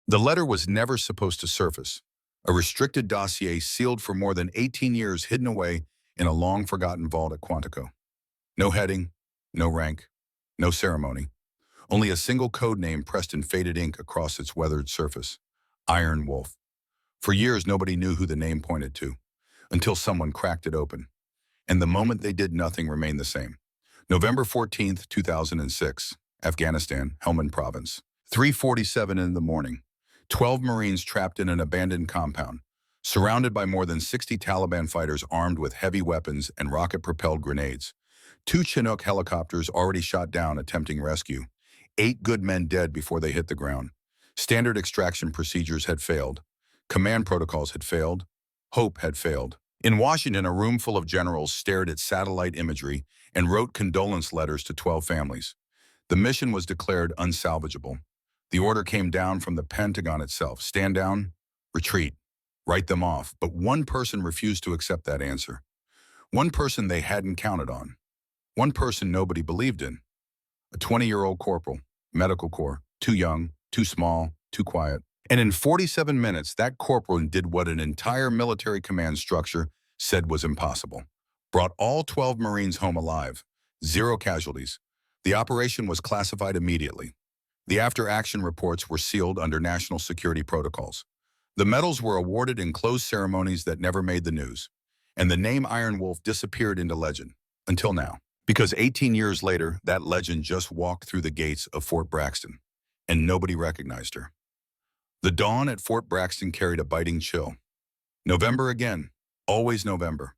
The letter was never supposed to surface. A restricted dossier sealed for more than 18 years hidden away in a long-forgotten vault at Quantico. No heading, no rank, no ceremony. Only a single code name pressed in faded ink across its weathered surface. Iron Wolf. For years, nobody knew who the name pointed to, until someone cracked it open. And the moment they did, nothing remained the same. November 14th, 2006, Afghanistan, Helmand Province. 3:47 in the morning. 12 Marines trapped in an abandoned compound, surrounded by more than 60 Taliban fighters armed with heavy weapons and rocket-propelled grenades. 2 Chinook helicopters already shot down attempting rescue. 8 good men dead before they hit the ground. Standard extraction procedures had failed. Command protocols had failed. Hope had failed. In Washington, a room full of generals stared at satellite imagery and wrote condolence letters to 12 families. The mission was declared unsalvageable. The order came down from the Pentagon itself. Stand down, retreat, write them off. But one person refused to accept that answer. One person they hadn't counted on. One person nobody believed in. A 20-year-old corporal, medical corps, too young, too small, too quiet. And in 47 minutes, that corporal did what an entire military command structure said was impossible. Brought all 12 Marines home alive. 0 casualties. The operation was classified immediately. The after-action reports were sealed under national security protocols. The medals were awarded in closed ceremonies that never made the news. And the name Iron Wolf disappeared into legend, until now. Because 18 years later, that legend just walked through the gates of Fort Braxton, and nobody recognized her. The dawn at Fort Braxton carried a biting chill. November again, always November.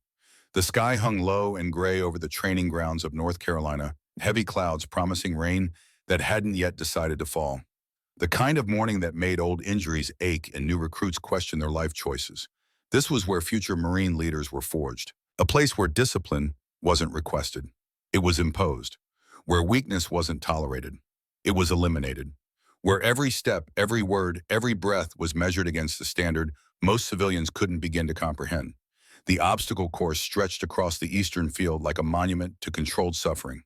The sky hung low and gray over the training grounds of North Carolina, heavy clouds promising rain that hadn't yet decided to fall. The kind of morning that made old injuries ache and new recruits question their life choices. This was where future Marine leaders were forged, a place where discipline wasn't requested. It was imposed, where weakness wasn't tolerated. It was eliminated, where every step, every word, every breath was measured against a standard most civilians couldn't begin to comprehend. The obstacle course stretched across the eastern field like a monument to controlled suffering.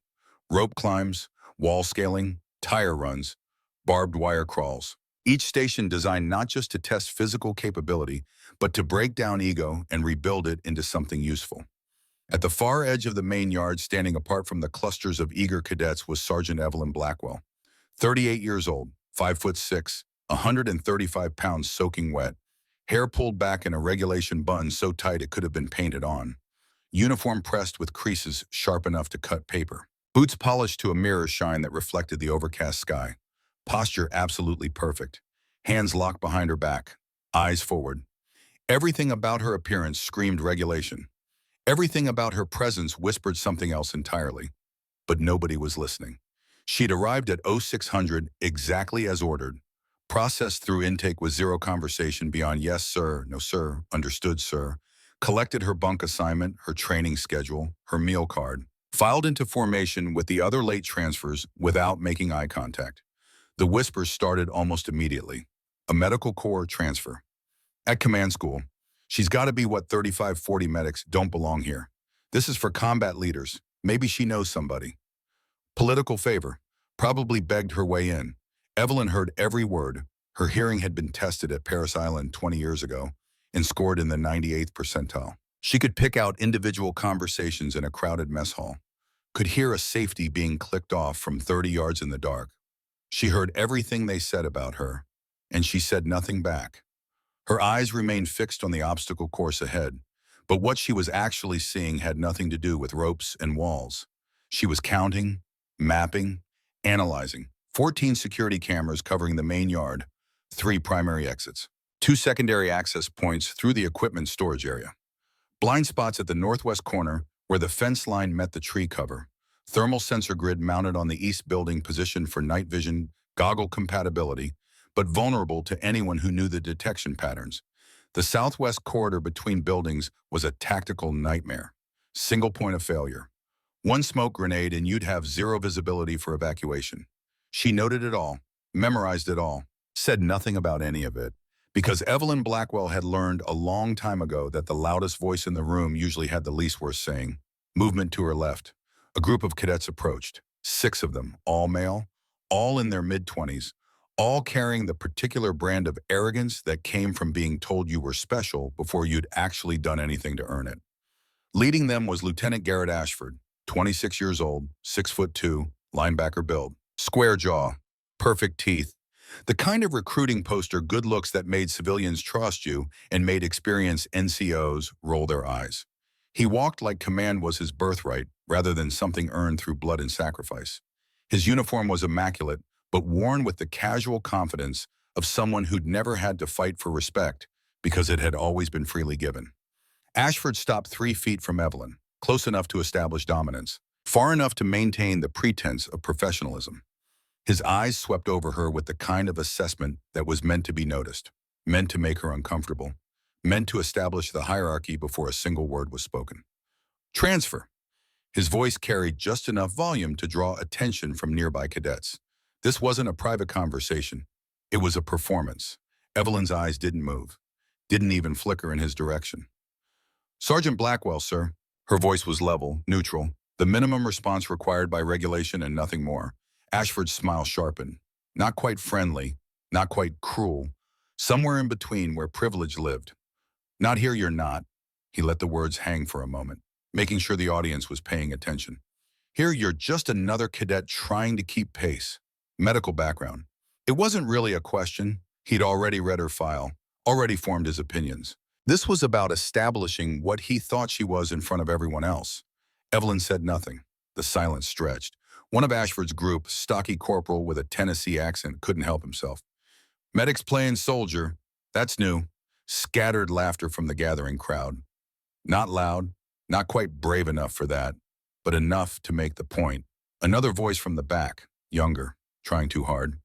Rope climbs, wall scaling, tire runs, barbed wire crawls. Each station designed not just to test physical capability, but to break down ego and rebuild it into something useful. At the far edge of the main yard, standing apart from the clusters of eager cadets, was Sergeant Evelyn Blackwell. 38 years old, 5'6", 135 pounds soaking wet, hair pulled back in a regulation bun so tight it could have been painted on, uniform pressed with creases sharp enough to cut paper, boots polished to a mirror shine that reflected the overcast sky, posture absolutely perfect, hands locked behind her back, eyes forward. Everything about her appearance screamed regulation. Everything about her presence whispered something else entirely. But nobody was listening. She'd arrived at 0600 exactly as ordered, processed through intake with 0 conversation beyond yes, sir, no, sir, understood, sir, collected her bunk assignment, her training schedule, her meal card, filed into formation with the other late transfers without making eye contact. The whispers started almost immediately. A medical corps transfer. At command school, she's got to be what 35-40 medics don't belong here. This is for combat leaders. Maybe she knows somebody. Political favor. Probably begged her way in. Evelyn heard every word. Her hearing had been tested at Paris Island 20 years ago and scored in the 98th percentile. She could pick out individual conversations in a crowded mess hall. Could hear a safety being clicked off from 30 yards in the dark. She heard everything they said about her, and she said nothing back. Her eyes remained fixed on the obstacle course ahead, but what she was actually seeing had nothing to do with ropes and walls. She was counting, mapping, analyzing. 14 security cameras covering the main yard, 3 primary exits, 2 secondary access points through the equipment storage area. Blind spots at the northwest corner where the fence line met the tree cover. Thermal sensor grid mounted on the east building positioned for night vision goggle compatibility, but vulnerable to anyone who knew the detection patterns. The southwest corridor between buildings was a tactical nightmare. Single point of failure. One smoke grenade and you'd have 0 visibility for evacuation. She noted it all, memorized it all, said nothing about any of it, because Evelyn Blackwell had learned a long time ago that the loudest voice in the room usually had the least worth saying. Movement to her left. A group of cadets approached. 6 of them, all male, all in their mid-20s, all carrying the particular brand of arrogance that came from being told you were special before you'd actually done anything to earn it. Leading them was Lieutenant Garrett Ashford, 26 years old, 6'2", linebacker build, square jaw, perfect teeth, the kind of recruiting poster good looks that made civilians trust you and made experienced NCOs roll their eyes. He walked like command was his birthright rather than something earned through blood and sacrifice. His uniform was immaculate, but worn with the casual confidence of someone who'd never had to fight for respect because it had always been freely given. Ashford stopped 3 feet from Evelyn, close enough to establish dominance, far enough to maintain the pretense of professionalism. His eyes swept over her with the kind of assessment that was meant to be noticed, meant to make her uncomfortable, meant to establish the hierarchy before a single word was spoken. Transfer. His voice carried just enough volume to draw attention from nearby cadets. This wasn't a private conversation. It was a performance. Evelyn's eyes didn't move, didn't even flicker in his direction. Sergeant Blackwell, sir. Her voice was level, neutral, the minimum response required by regulation and nothing more. Ashford's smile sharpened. Not quite friendly, not quite cruel, somewhere in between where privilege lived. Not here, you're not. He let the words hang for a moment, making sure the audience was paying attention. Here, you're just another cadet trying to keep pace. Medical background. It wasn't really a question. He'd already read her file, already formed his opinions. This was about establishing what he thought she was in front of everyone else. Evelyn said nothing. The silence stretched. One of Ashford's group, stocky corporal with a Tennessee accent, couldn't help himself. Medics playing soldier. That's new. Scattered laughter from the gathering crowd. Not loud, not quite brave enough for that, but enough to make the point. Another voice from the back, younger, trying too hard.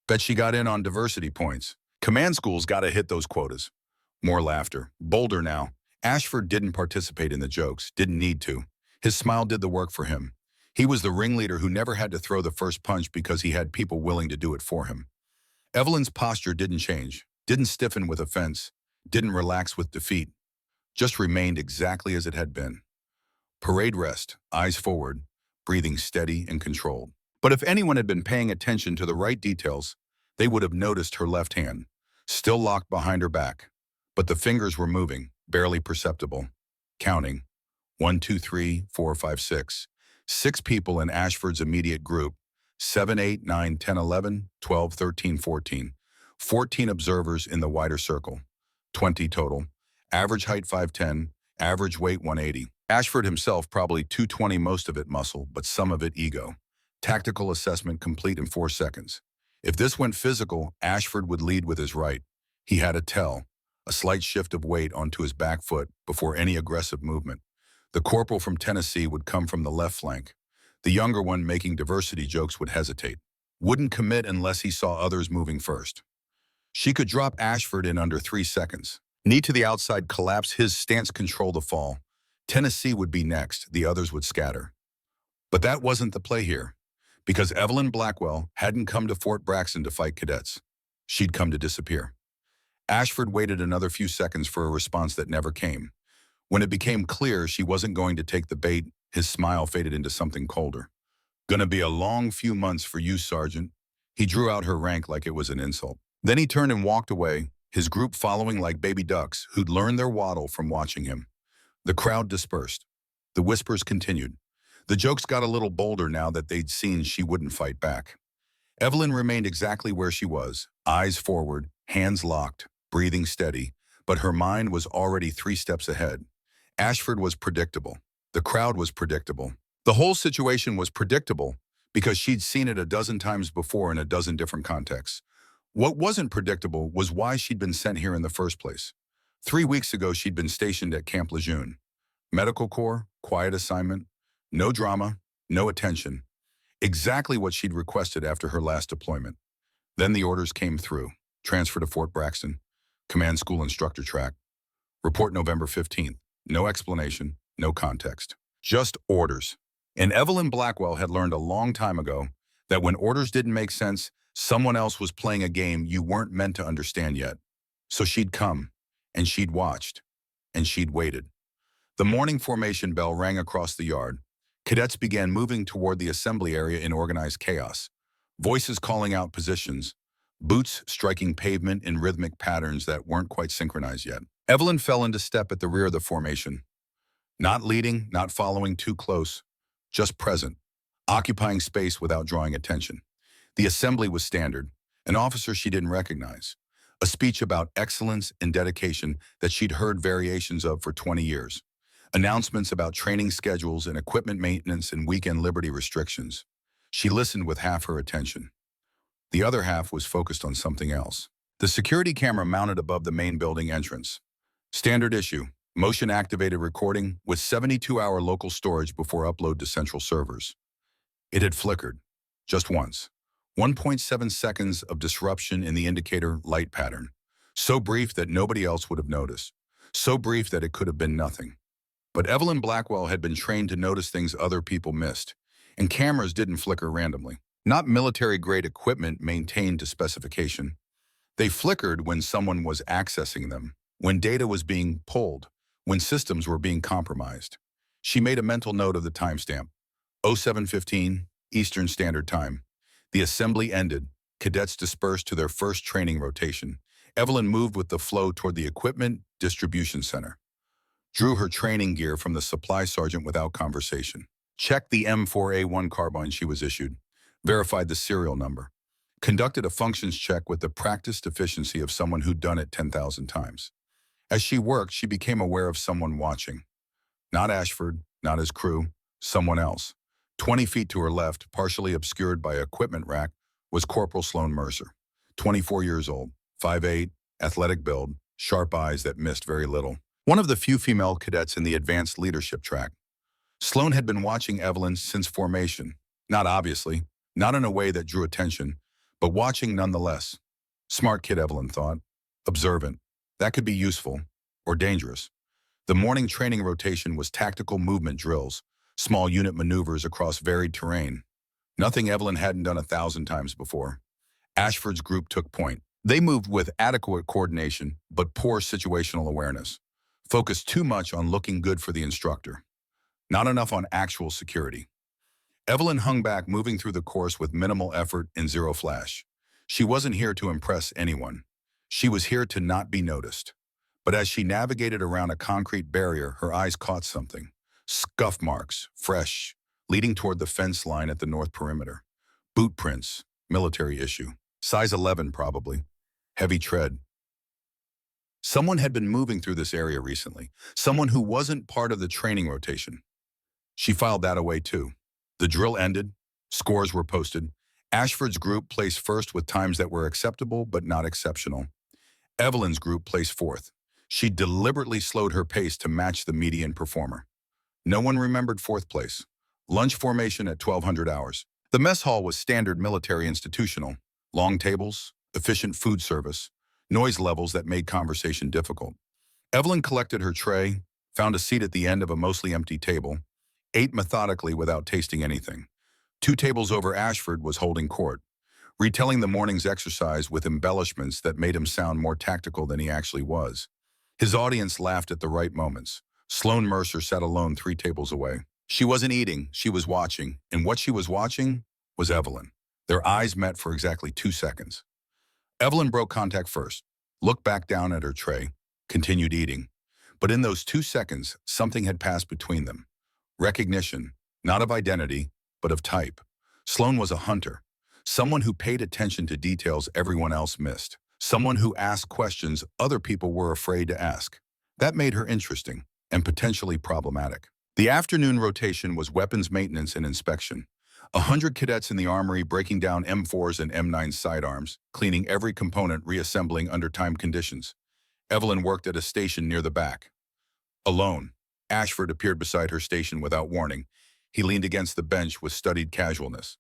Bet she got in on diversity points. Command school's gotta hit those quotas. More laughter, bolder now. Ashford didn't participate in the jokes, didn't need to. His smile did the work for him. He was the ringleader who never had to throw the first punch because he had people willing to do it for him. Evelyn's posture didn't change, didn't stiffen with offense, didn't relax with defeat, just remained exactly as it had been. Parade rest, eyes forward, breathing steady and controlled. But if anyone had been paying attention to the right details, they would have noticed her left hand, still locked behind her back. But the fingers were moving, barely perceptible, counting. 1, 2, 3, 4, 5, 6. 6 people in Ashford's immediate group. 7, 8, 9, 10, 11, 12, 13, 14. 14 observers in the wider circle. 20 total. Average height 5'10", average weight 180. Ashford himself probably 220, most of it muscle, but some of it ego. Tactical assessment complete in 4 seconds. If this went physical, Ashford would lead with his right. He had a tell, a slight shift of weight onto his back foot before any aggressive movement. The corporal from Tennessee would come from the left flank. The younger one making diversity jokes would hesitate, wouldn't commit unless he saw others moving first. She could drop Ashford in under 3 seconds. Knee to the outside collapse, his stance control the fall. Tennessee would be next, the others would scatter. But that wasn't the play here, because Evelyn Blackwell hadn't come to Fort Braxton to fight cadets. She'd come to disappear. Ashford waited another few seconds for a response that never came. When it became clear she wasn't going to take the bait, his smile faded into something colder. Gonna be a long few months for you, Sergeant. He drew out her rank like it was an insult. Then he turned and walked away, his group following like baby ducks who'd learned their waddle from watching him. The crowd dispersed. The whispers continued. The jokes got a little bolder now that they'd seen she wouldn't fight back. Evelyn remained exactly where she was, eyes forward, hands locked, breathing steady, but her mind was already 3 steps ahead. Ashford was predictable. The crowd was predictable. The whole situation was predictable because she'd seen it a dozen times before in a dozen different contexts. What wasn't predictable was why she'd been sent here in the first place. 3 weeks ago, she'd been stationed at Camp Lejeune. Medical Corps, quiet assignment, no drama, no attention. Exactly what she'd requested after her last deployment. Then the orders came through. Transfer to Fort Braxton. Command School Instructor Track. Report November 15th. No explanation, no context. Just orders. And Evelyn Blackwell had learned a long time ago that when orders didn't make sense, someone else was playing a game you weren't meant to understand yet. So she'd come, and she'd watched, and she'd waited. The morning formation bell rang across the yard. Cadets began moving toward the assembly area in organized chaos. Voices calling out positions. boots striking pavement in rhythmic patterns that weren't quite synchronized yet. Evelyn fell into step at the rear of the formation, not leading, not following too close, just present, occupying space without drawing attention. The assembly was standard, an officer she didn't recognize, a speech about excellence and dedication that she'd heard variations of for 20 years, announcements about training schedules and equipment maintenance and weekend liberty restrictions. She listened with half her attention. The other half was focused on something else. The security camera mounted above the main building entrance. Standard issue, motion-activated recording with 72-hour local storage before upload to central servers. It had flickered, just once. 1.7 seconds of disruption in the indicator light pattern. So brief that nobody else would have noticed. So brief that it could have been nothing. But Evelyn Blackwell had been trained to notice things other people missed, and cameras didn't flicker randomly. Not military-grade equipment maintained to specification. They flickered when someone was accessing them, when data was being pulled, when systems were being compromised. She made a mental note of the timestamp, 07:15 Eastern Standard Time. The assembly ended. Cadets dispersed to their first training rotation. Evelyn moved with the flow toward the equipment distribution center. Drew her training gear from the supply sergeant without conversation. Checked the M4A1 carbine she was issued. Verified the serial number. Conducted a functions check with the practiced efficiency of someone who'd done it 10,000 times. As she worked, she became aware of someone watching. Not Ashford, not his crew, someone else. 20 feet to her left, partially obscured by an equipment rack, was Corporal Sloan Mercer. 24 years old, 5'8", athletic build, sharp eyes that missed very little. One of the few female cadets in the advanced leadership track. Sloan had been watching Evelyn since formation. Not obviously, not in a way that drew attention, but watching nonetheless. Smart kid, Evelyn thought. Observant. That could be useful, or dangerous. The morning training rotation was tactical movement drills, small unit maneuvers across varied terrain. Nothing Evelyn hadn't done 1,000 times before. Ashford's group took point. They moved with adequate coordination, but poor situational awareness. Focused too much on looking good for the instructor. Not enough on actual security. Evelyn hung back, moving through the course with minimal effort and zero flash. She wasn't here to impress anyone. She was here to not be noticed. But as she navigated around a concrete barrier, her eyes caught something. Scuff marks, fresh, leading toward the fence line at the north perimeter. Boot prints, military issue. Size 11 probably. Heavy tread. Someone had been moving through this area recently. Someone who wasn't part of the training rotation. She filed that away too. The drill ended. Scores were posted. Ashford's group placed first with times that were acceptable but not exceptional. Evelyn's group placed fourth. She deliberately slowed her pace to match the median performer. No one remembered fourth place. Lunch formation at 1200 hours. The mess hall was standard military institutional. Long tables, efficient food service, noise levels that made conversation difficult. Evelyn collected her tray, found a seat at the end of a mostly empty table, ate methodically without tasting anything. 2 tables over, Ashford was holding court, retelling the morning's exercise with embellishments that made him sound more tactical than he actually was. His audience laughed at the right moments. Sloan Mercer sat alone 3 tables away. She wasn't eating, she was watching, and what she was watching was Evelyn. Their eyes met for exactly 2 seconds. Evelyn broke contact first, looked back down at her tray, continued eating. But in those 2 seconds, something had passed between them. Recognition, not of identity, but of type. Sloan was a hunter, someone who paid attention to details everyone else missed, someone who asked questions other people were afraid to ask. That made her interesting and potentially problematic. The afternoon rotation was weapons maintenance and inspection. 100 cadets in the armory breaking down M4s and M9 sidearms, cleaning every component, reassembling under time conditions. Evelyn worked at a station near the back. Alone, Ashford appeared beside her station without warning. He leaned against the bench with studied casualness.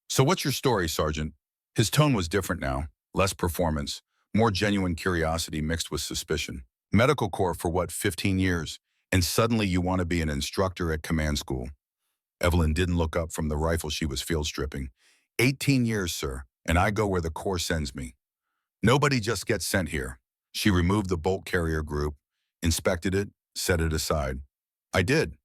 "So what's your story, Sergeant?" His tone was different now, less performance, more genuine curiosity mixed with suspicion. "Medical Corps for what, 15 years? And suddenly you want to be an instructor at command school?" Evelyn didn't look up from the rifle she was field stripping. 18 years, sir, and I go where the Corps sends me. Nobody just gets sent here." She removed the bolt carrier group, inspected it, set it aside. "I did."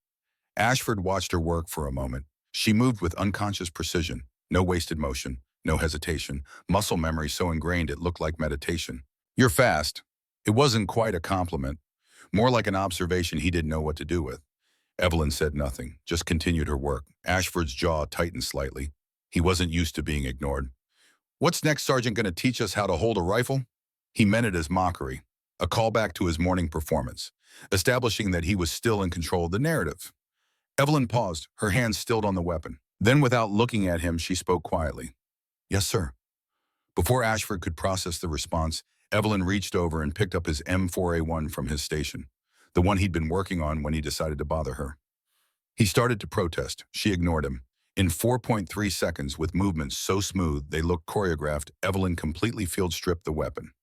Ashford watched her work for a moment. She moved with unconscious precision, no wasted motion, no hesitation, muscle memory so ingrained it looked like meditation. "You're fast." It wasn't quite a compliment, more like an observation he didn't know what to do with. Evelyn said nothing, just continued her work. Ashford's jaw tightened slightly. He wasn't used to being ignored. "What's next, Sergeant, going to teach us how to hold a rifle?" He meant it as mockery, a callback to his morning performance, establishing that he was still in control of the narrative. Evelyn paused, her hands stilled on the weapon. Then, without looking at him, she spoke quietly. "Yes, sir." Before Ashford could process the response, Evelyn reached over and picked up his M4A1 from his station, the one he'd been working on when he decided to bother her. He started to protest. She ignored him. In 4.3 seconds, with movements so smooth they looked choreographed, Evelyn completely field-stripped the weapon.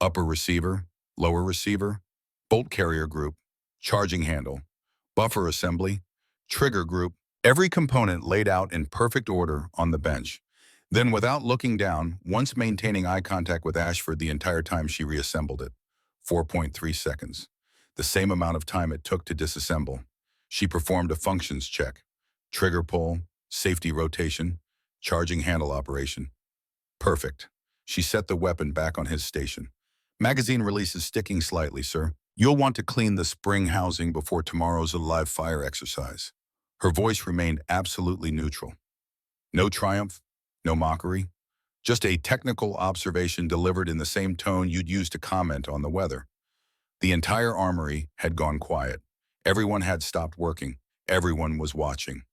Upper receiver, lower receiver, bolt carrier group, charging handle, buffer assembly, trigger group, every component laid out in perfect order on the bench. Then, without looking down, once maintaining eye contact with Ashford the entire time, she reassembled it. 4.3 seconds. The same amount of time it took to disassemble. She performed a functions check. Trigger pull, safety rotation, charging handle operation. Perfect. She set the weapon back on his station. "Magazine release is sticking slightly, sir. You'll want to clean the spring housing before tomorrow's live fire exercise." Her voice remained absolutely neutral. No triumph, no mockery, just a technical observation delivered in the same tone you'd use to comment on the weather. The entire armory had gone quiet. Everyone had stopped working. Everyone was watching.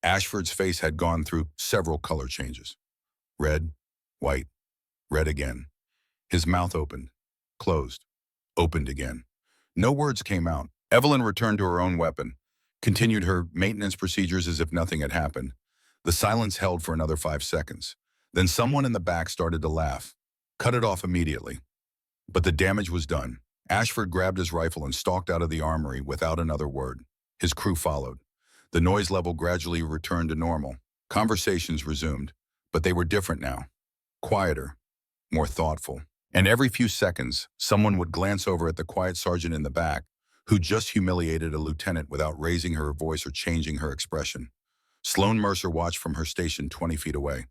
Ashford's face had gone through several color changes. Red, white, red again. His mouth opened, closed, opened again. No words came out. Evelyn returned to her own weapon, continued her maintenance procedures as if nothing had happened. The silence held for another 5 seconds. Then someone in the back started to laugh. Cut it off immediately. But the damage was done. Ashford grabbed his rifle and stalked out of the armory without another word. His crew followed. The noise level gradually returned to normal. Conversations resumed, but they were different now. Quieter, more thoughtful. And every few seconds, someone would glance over at the quiet sergeant in the back, who just humiliated a lieutenant without raising her voice or changing her expression. Sloane Mercer watched from her station 20 feet away.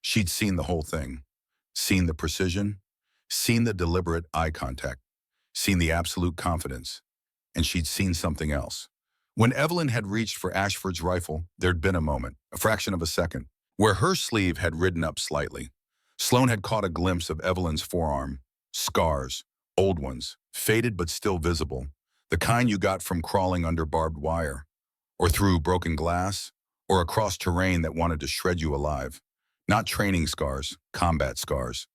She'd seen the whole thing. Seen the precision, seen the deliberate eye contact, seen the absolute confidence, and she'd seen something else. When Evelyn had reached for Ashford's rifle, there'd been a moment, a fraction of a second, where her sleeve had ridden up slightly. Sloane had caught a glimpse of Evelyn's forearm. Scars, old ones, faded but still visible, the kind you got from crawling under barbed wire, or through broken glass, or across terrain that wanted to shred you alive. Not training scars, combat scars.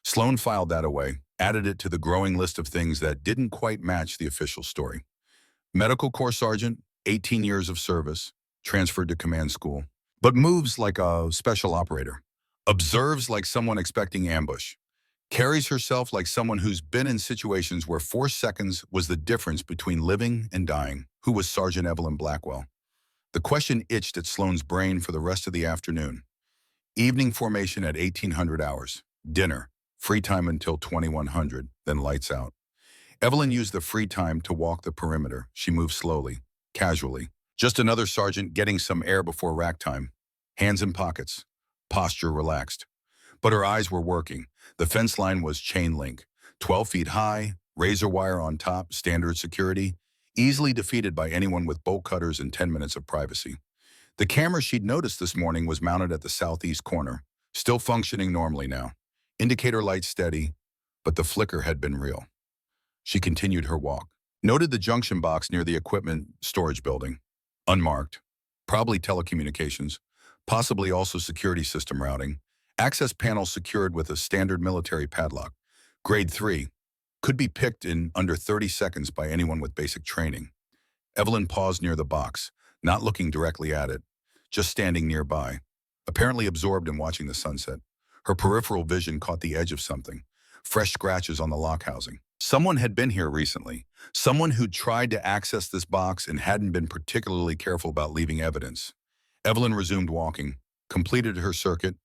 Sloane filed that away, added it to the growing list of things that didn't quite match the official story. Medical Corps Sergeant, 18 years of service, transferred to command school, but moves like a special operator. Observes like someone expecting ambush. Carries herself like someone who's been in situations where 4 seconds was the difference between living and dying. Who was Sergeant Evelyn Blackwell? The question itched at Sloane's brain for the rest of the afternoon. Evening formation at 1800 hours. Dinner. Free time until 2100, then lights out. Evelyn used the free time to walk the perimeter. She moved slowly, casually. Just another sergeant getting some air before rack time. Hands in pockets. Posture relaxed. But her eyes were working. The fence line was chain link. 12 feet high, razor wire on top, standard security. Easily defeated by anyone with bolt cutters and 10 minutes of privacy. The camera she'd noticed this morning was mounted at the southeast corner, still functioning normally now. Indicator light steady, but the flicker had been real. She continued her walk. Noted the junction box near the equipment storage building. Unmarked. Probably telecommunications. Possibly also security system routing. Access panel secured with a standard military padlock. Grade 3. Could be picked in under 30 seconds by anyone with basic training. Evelyn paused near the box, not looking directly at it, just standing nearby, apparently absorbed in watching the sunset. Her peripheral vision caught the edge of something, fresh scratches on the lock housing. Someone had been here recently, someone who'd tried to access this box and hadn't been particularly careful about leaving evidence. Evelyn resumed walking, completed her circuit,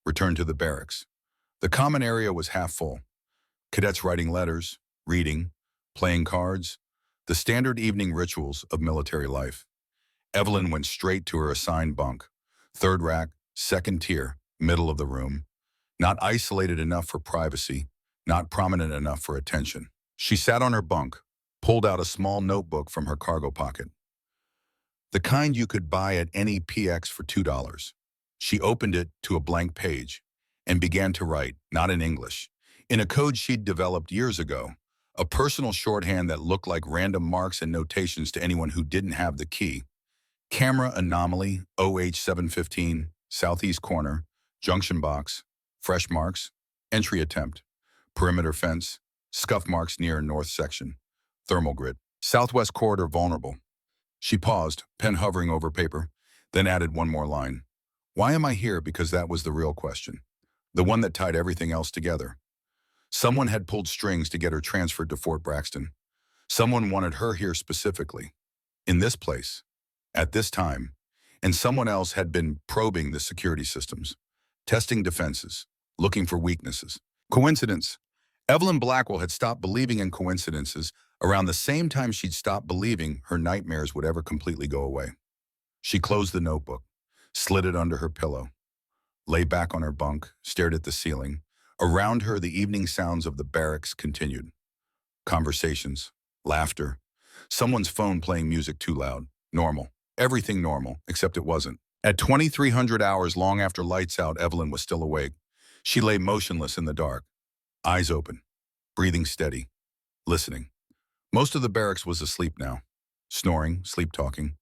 returned to the barracks. The common area was half full. Cadets writing letters, reading, playing cards, the standard evening rituals of military life. Evelyn went straight to her assigned bunk, third rack, second tier, middle of the room. Not isolated enough for privacy, not prominent enough for attention. She sat on her bunk, pulled out a small notebook from her cargo pocket. The kind you could buy at any PX for $2. She opened it to a blank page and began to write, not in English, in a code she'd developed years ago, a personal shorthand that looked like random marks and notations to anyone who didn't have the key. Camera anomaly, OH715, southeast corner, junction box, fresh marks, entry attempt, perimeter fence, scuff marks near north section, thermal grid, southwest corridor vulnerable. She paused, pen hovering over paper, then added one more line. Why am I here? Because that was the real question. The one that tied everything else together. Someone had pulled strings to get her transferred to Fort Braxton. Someone wanted her here specifically, in this place, at this time, and someone else had been probing the security systems, testing defenses, looking for weaknesses. Coincidence. Evelyn Blackwell had stopped believing in coincidences around the same time she'd stopped believing her nightmares would ever completely go away. She closed the notebook, slid it under her pillow, lay back on her bunk, stared at the ceiling. Around her, the evening sounds of the barracks continued. Conversations, laughter, someone's phone playing music too loud. Normal. Everything normal, except it wasn't. At 2300 hours long after lights out, Evelyn was still awake. She lay motionless in the dark, eyes open, breathing steady, listening. Most of the barracks was asleep now, snoring, sleep-talking.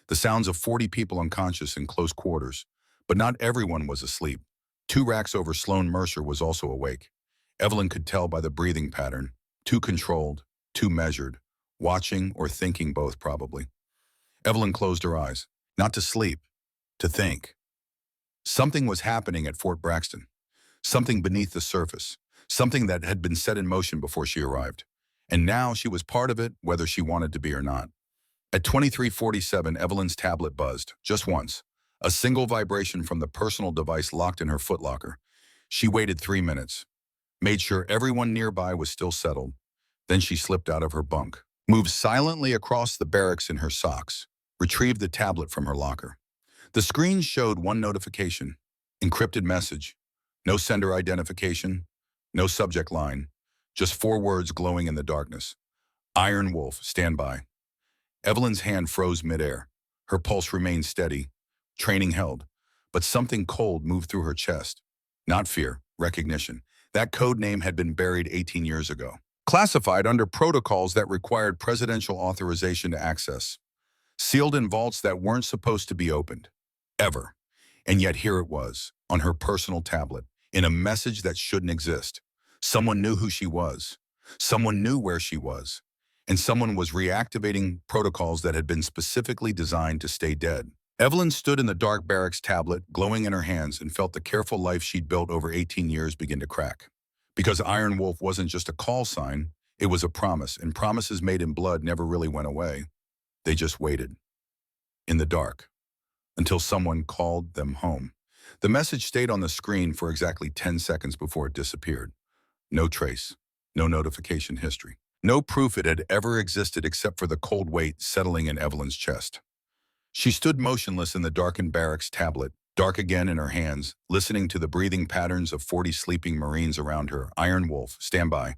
The sounds of 40 people unconscious in close quarters. But not everyone was asleep. 2 racks over Sloan Mercer was also awake. Evelyn could tell by the breathing pattern, too controlled, too measured, watching or thinking both probably. Evelyn closed her eyes, not to sleep, to think. Something was happening at Fort Braxton, something beneath the surface, something that had been set in motion before she arrived. And now she was part of it, whether she wanted to be or not. At 23:47, Evelyn's tablet buzzed, just once. A single vibration from the personal device locked in her footlocker. She waited 3 minutes, made sure everyone nearby was still settled. Then she slipped out of her bunk, moved silently across the barracks in her socks, retrieved the tablet from her locker. The screen showed one notification, encrypted message, no sender identification, no subject line, just 4 words glowing in the darkness. Iron Wolf, stand by. Evelyn's hand froze midair. Her pulse remained steady. Training held. But something cold moved through her chest. Not fear, recognition. That code name had been buried 18 years ago. Classified under protocols that required presidential authorization to access. Sealed in vaults that weren't supposed to be opened. Ever. And yet here it was, on her personal tablet, in a message that shouldn't exist. Someone knew who she was. Someone knew where she was. And someone was reactivating protocols that had been specifically designed to stay dead. Evelyn stood in the dark barracks tablet, glowing in her hands, and felt the careful life she'd built over 18 years begin to crack. Because Iron Wolf wasn't just a call sign, it was a promise, and promises made in blood never really went away. They just waited. In the dark. Until someone called them home. The message stayed on the screen for exactly 10 seconds before it disappeared. No trace. No notification history. No proof it had ever existed except for the cold weight settling in Evelyn's chest. She stood motionless in the darkened barracks tablet, dark again in her hands, listening to the breathing patterns of 40 sleeping Marines around her. Iron Wolf, stand by.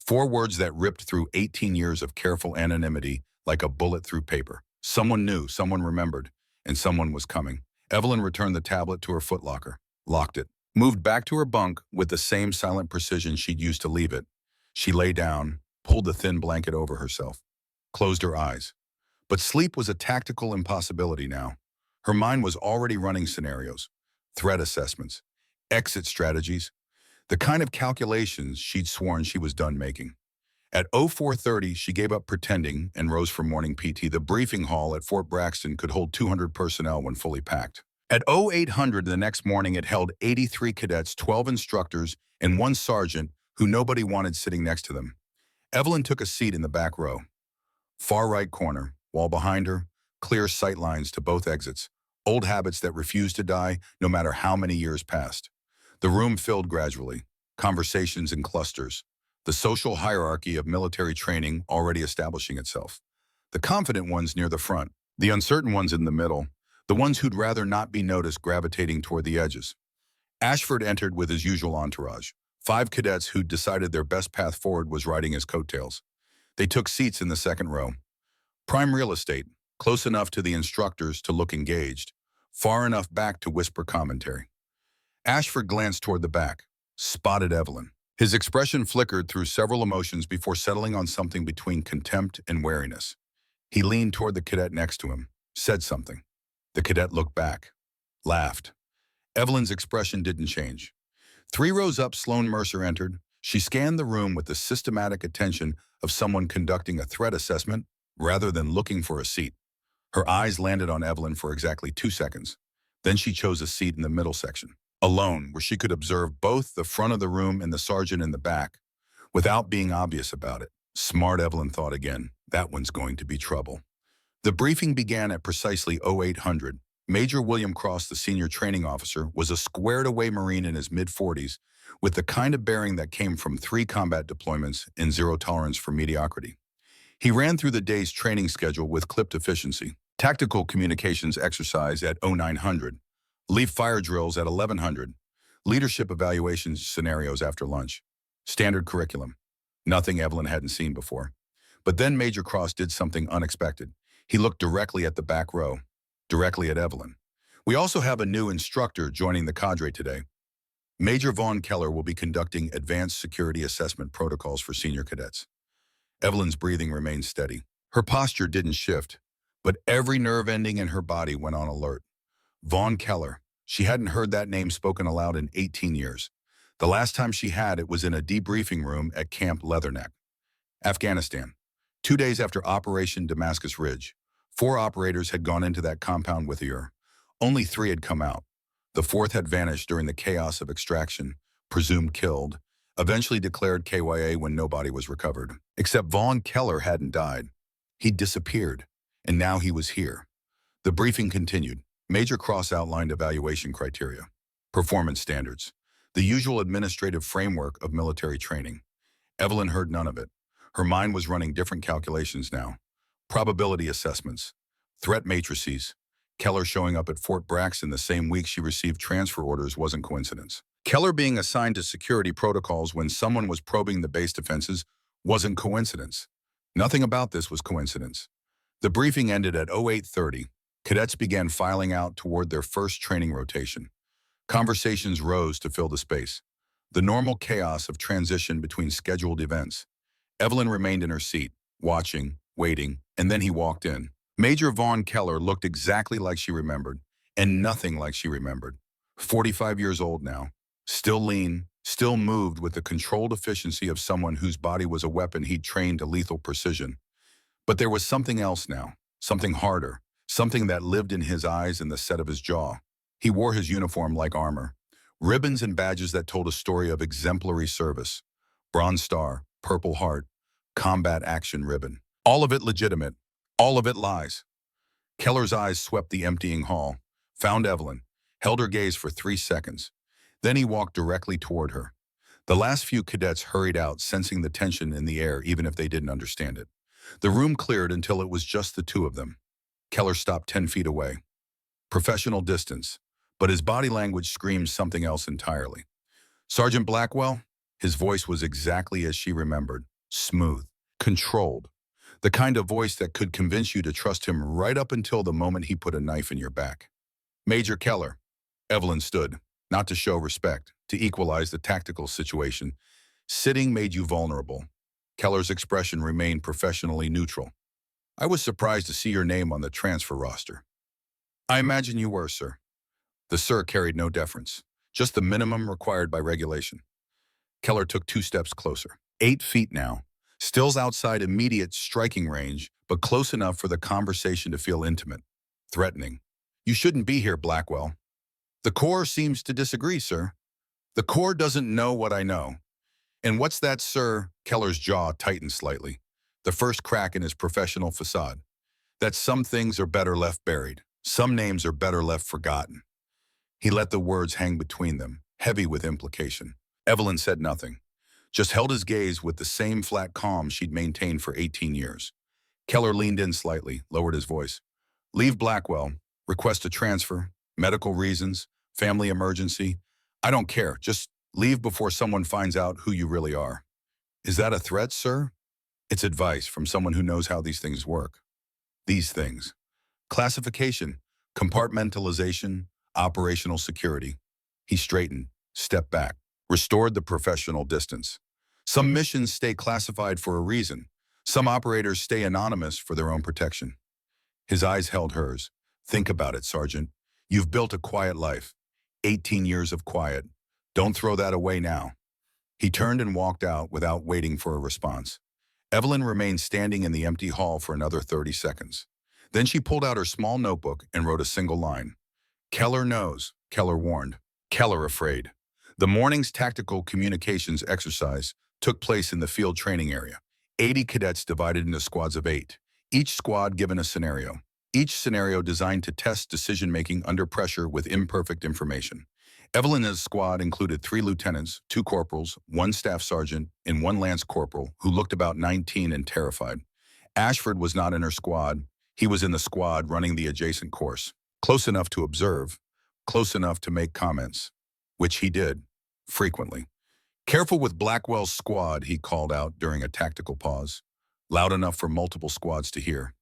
4 words that ripped through 18 years of careful anonymity like a bullet through paper. Someone knew, someone remembered, and someone was coming. Evelyn returned the tablet to her footlocker, locked it, moved back to her bunk with the same silent precision she'd used to leave it. She lay down, pulled the thin blanket over herself, closed her eyes. But sleep was a tactical impossibility now. Her mind was already running scenarios, threat assessments, exit strategies, the kind of calculations she'd sworn she was done making. At 04:30, she gave up pretending and rose for morning PT. The briefing hall at Fort Braxton could hold 200 personnel when fully packed. At 0800 the next morning, it held 83 cadets, 12 instructors, and 1 sergeant who nobody wanted sitting next to them. Evelyn took a seat in the back row. Far right corner, while behind her, clear sight lines to both exits, old habits that refused to die no matter how many years passed. The room filled gradually, conversations in clusters, the social hierarchy of military training already establishing itself. The confident ones near the front, the uncertain ones in the middle, the ones who'd rather not be noticed gravitating toward the edges. Ashford entered with his usual entourage, 5 cadets who'd decided their best path forward was riding his coattails. They took seats in the second row. Prime real estate, close enough to the instructors to look engaged, far enough back to whisper commentary. Ashford glanced toward the back, spotted Evelyn. His expression flickered through several emotions before settling on something between contempt and wariness. He leaned toward the cadet next to him, said something. The cadet looked back, laughed. Evelyn's expression didn't change. 3 rows up, Sloane Mercer entered. She scanned the room with the systematic attention of someone conducting a threat assessment rather than looking for a seat. Her eyes landed on Evelyn for exactly 2 seconds. Then she chose a seat in the middle section, alone, where she could observe both the front of the room and the sergeant in the back, without being obvious about it. Smart, Evelyn thought again. That one's going to be trouble. The briefing began at precisely 0800. Major William Cross, the senior training officer, was a squared-away Marine in his mid-40s, with the kind of bearing that came from 3 combat deployments and zero tolerance for mediocrity. He ran through the day's training schedule with clipped efficiency. Tactical communications exercise at 0900, leaf fire drills at 1100, leadership evaluation scenarios after lunch. Standard curriculum. Nothing Evelyn hadn't seen before. But then Major Cross did something unexpected. He looked directly at the back row, directly at Evelyn. We also have a new instructor joining the cadre today. Major Vaughn Keller will be conducting advanced security assessment protocols for senior cadets. Evelyn's breathing remained steady. Her posture didn't shift, but every nerve ending in her body went on alert. Vaughn Keller. She hadn't heard that name spoken aloud in 18 years. The last time she had, it was in a debriefing room at Camp Leatherneck, Afghanistan. 2 days after Operation Damascus Ridge, 4 operators had gone into that compound with her. Only 3 had come out. The 4th had vanished during the chaos of extraction, presumed killed, eventually declared KYA when nobody was recovered. Except Vaughn Keller hadn't died. He'd disappeared, and now he was here. The briefing continued. Major Cross outlined evaluation criteria, performance standards, the usual administrative framework of military training. Evelyn heard none of it. Her mind was running different calculations now. Probability assessments, threat matrices. Keller showing up at Fort Braxton the same week she received transfer orders wasn't coincidence. Keller being assigned to security protocols when someone was probing the base defenses wasn't coincidence. Nothing about this was coincidence. The briefing ended at 0830. Cadets began filing out toward their first training rotation. Conversations rose to fill the space. The normal chaos of transition between scheduled events. Evelyn remained in her seat, watching, waiting, and then he walked in. Major Vaughn Keller looked exactly like she remembered, and nothing like she remembered. 45 years old now, still lean, still moved with the controlled efficiency of someone whose body was a weapon he'd trained to lethal precision. But there was something else now, something harder, something that lived in his eyes and the set of his jaw. He wore his uniform like armor, ribbons and badges that told a story of exemplary service. Bronze Star, Purple Heart, Combat Action Ribbon. All of it legitimate, all of it lies. Keller's eyes swept the emptying hall, found Evelyn, held her gaze for 3 seconds. Then he walked directly toward her. The last few cadets hurried out, sensing the tension in the air even if they didn't understand it. The room cleared until it was just the 2 of them. Keller stopped 10 feet away. Professional distance, but his body language screamed something else entirely. Sergeant Blackwell? His voice was exactly as she remembered. Smooth, controlled. The kind of voice that could convince you to trust him right up until the moment he put a knife in your back. Major Keller. Evelyn stood, not to show respect, to equalize the tactical situation. Sitting made you vulnerable. Keller's expression remained professionally neutral. I was surprised to see your name on the transfer roster. I imagine you were, sir. The sir carried no deference, just the minimum required by regulation. Keller took 2 steps closer. 8 feet now, stills outside immediate striking range, but close enough for the conversation to feel intimate, threatening. You shouldn't be here, Blackwell. The Corps seems to disagree, sir. The Corps doesn't know what I know. And what's that, sir? Keller's jaw tightened slightly, the first crack in his professional facade. That some things are better left buried. Some names are better left forgotten. He let the words hang between them, heavy with implication. Evelyn said nothing, just held his gaze with the same flat calm she'd maintained for 18 years. Keller leaned in slightly, lowered his voice. Leave Blackwell. Request a transfer. Medical reasons. Family emergency. I don't care. Just leave before someone finds out who you really are. Is that a threat, sir? It's advice from someone who knows how these things work. These things. Classification, compartmentalization, operational security. He straightened, stepped back, restored the professional distance. Some missions stay classified for a reason. Some operators stay anonymous for their own protection. His eyes held hers. Think about it, Sergeant. You've built a quiet life. 18 years of quiet. Don't throw that away now. He turned and walked out without waiting for a response. Evelyn remained standing in the empty hall for another 30 seconds. Then she pulled out her small notebook and wrote a single line. Keller knows, Keller warned. Keller afraid. The morning's tactical communications exercise took place in the field training area. 80 cadets divided into squads of 8. Each squad given a scenario. Each scenario designed to test decision-making under pressure with imperfect information. Evelyn's squad included 3 lieutenants, 2 corporals, 1 staff sergeant, and 1 lance corporal who looked about 19 and terrified. Ashford was not in her squad. He was in the squad running the adjacent course. Close enough to observe, close enough to make comments, which he did, frequently. Careful with Blackwell's squad, he called out during a tactical pause, loud enough for multiple squads to hear.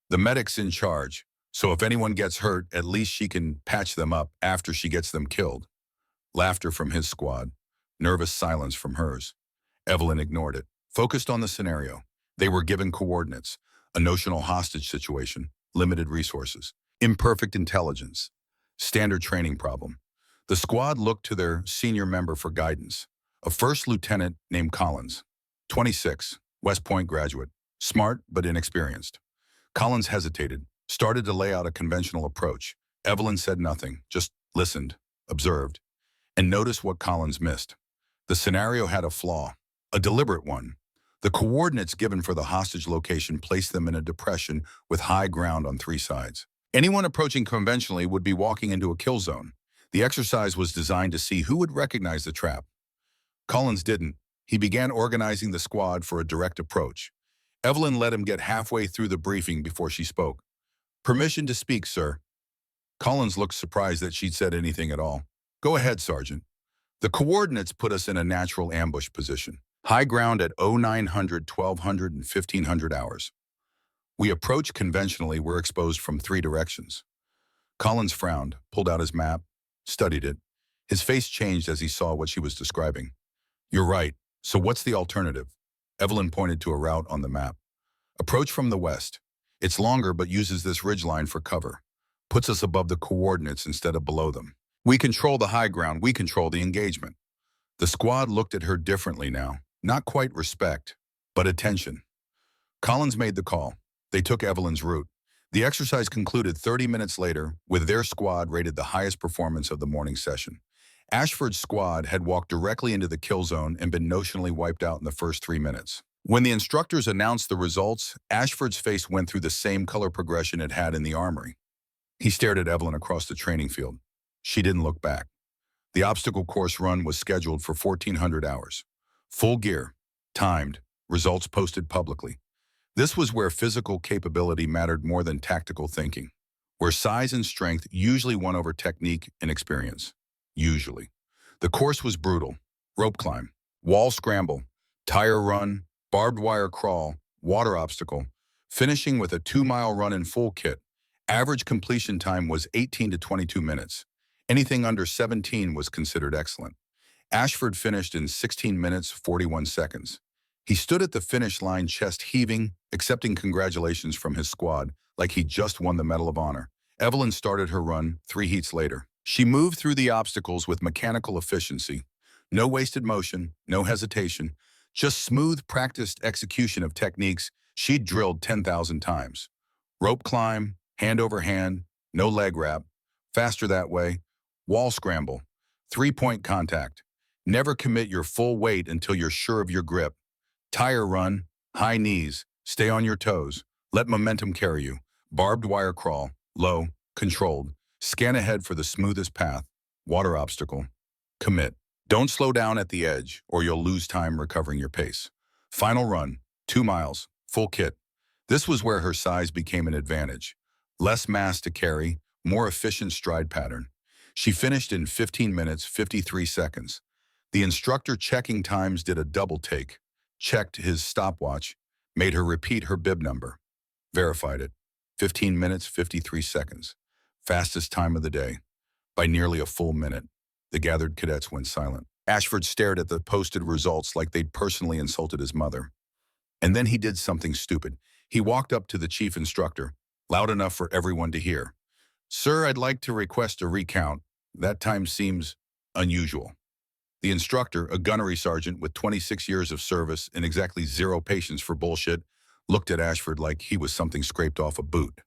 The medic's in charge, so if anyone gets hurt, at least she can patch them up after she gets them killed. Laughter from his squad, nervous silence from hers. Evelyn ignored it, focused on the scenario. They were given coordinates, a notional hostage situation, limited resources, imperfect intelligence, standard training problem. The squad looked to their senior member for guidance, a first lieutenant named Collins, 26, West Point graduate, smart but inexperienced. Collins hesitated, started to lay out a conventional approach. Evelyn said nothing, just listened, observed, and noticed what Collins missed. The scenario had a flaw, a deliberate one. The coordinates given for the hostage location placed them in a depression with high ground on 3 sides. Anyone approaching conventionally would be walking into a kill zone. The exercise was designed to see who would recognize the trap. Collins didn't. He began organizing the squad for a direct approach. Evelyn let him get halfway through the briefing before she spoke. Permission to speak, sir. Collins looked surprised that she'd said anything at all. Go ahead, Sergeant. The coordinates put us in a natural ambush position. High ground at 0900, 1200, and 1500 hours. We approach conventionally, we're exposed from 3 directions. Collins frowned, pulled out his map, studied it. His face changed as he saw what she was describing. You're right. So what's the alternative? Evelyn pointed to a route on the map. Approach from the west. It's longer but uses this ridgeline for cover. Puts us above the coordinates instead of below them. We control the high ground. We control the engagement. The squad looked at her differently now. Not quite respect, but attention. Collins made the call. They took Evelyn's route. The exercise concluded 30 minutes later, with their squad rated the highest performance of the morning session. Ashford's squad had walked directly into the kill zone and been notionally wiped out in the first 3 minutes. When the instructors announced the results, Ashford's face went through the same color progression it had in the armory. He stared at Evelyn across the training field. She didn't look back. The obstacle course run was scheduled for 1400 hours. Full gear, timed, results posted publicly. This was where physical capability mattered more than tactical thinking, where size and strength usually won over technique and experience. Usually. The course was brutal. Rope climb, wall scramble, tire run, barbed wire crawl, water obstacle, finishing with a 2-mile run in full kit. Average completion time was 18 to 22 minutes. Anything under 17 was considered excellent. Ashford finished in 16 minutes, 41 seconds. He stood at the finish line, chest heaving, accepting congratulations from his squad like he'd just won the Medal of Honor. Evelyn started her run 3 heats later. She moved through the obstacles with mechanical efficiency. No wasted motion, no hesitation, just smooth, practiced execution of techniques she'd drilled 10,000 times. Rope climb, hand over hand, no leg wrap, faster that way, wall scramble, 3-point contact. Never commit your full weight until you're sure of your grip. Tire run, high knees, stay on your toes, let momentum carry you. Barbed wire crawl, low, controlled. Scan ahead for the smoothest path. Water obstacle. Commit. Don't slow down at the edge or you'll lose time recovering your pace. Final run, 2 miles, full kit. This was where her size became an advantage. Less mass to carry, more efficient stride pattern. She finished in 15 minutes, 53 seconds. The instructor checking times did a double take, checked his stopwatch, made her repeat her bib number, verified it. 15 minutes, 53 seconds. Fastest time of the day. By nearly a full minute, the gathered cadets went silent. Ashford stared at the posted results like they'd personally insulted his mother. And then he did something stupid. He walked up to the chief instructor, loud enough for everyone to hear. "Sir, I'd like to request a recount. That time seems unusual." The instructor, a gunnery sergeant with 26 years of service and exactly zero patience for bullshit, looked at Ashford like he was something scraped off a boot.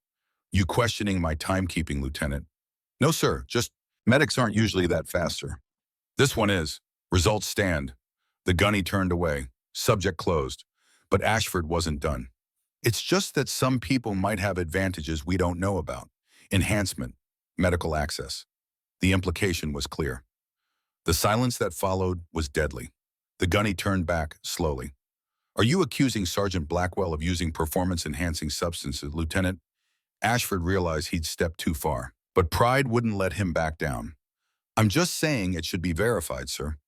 "You questioning my timekeeping, Lieutenant?" "No, sir, just medics aren't usually that fast, sir." "This one is. Results stand." The gunny turned away. Subject closed. But Ashford wasn't done. "It's just that some people might have advantages we don't know about. Enhancement, medical access." The implication was clear. The silence that followed was deadly. The gunny turned back slowly. "Are you accusing Sergeant Blackwell of using performance-enhancing substances, Lieutenant?" Ashford realized he'd stepped too far, but pride wouldn't let him back down. "I'm just saying it should be verified, sir."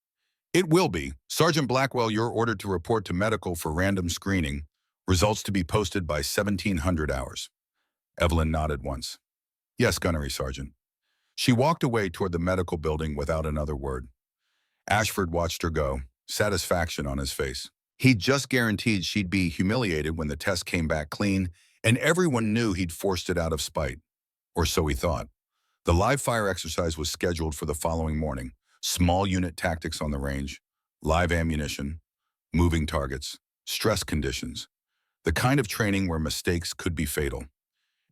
"It will be. Sergeant Blackwell, you're ordered to report to medical for random screening. Results to be posted by 1700 hours. Evelyn nodded once. "Yes, Gunnery Sergeant." She walked away toward the medical building without another word. Ashford watched her go, satisfaction on his face. He'd just guaranteed she'd be humiliated when the test came back clean, and everyone knew he'd forced it out of spite. Or so he thought. The live fire exercise was scheduled for the following morning. Small unit tactics on the range, live ammunition, moving targets, stress conditions. The kind of training where mistakes could be fatal.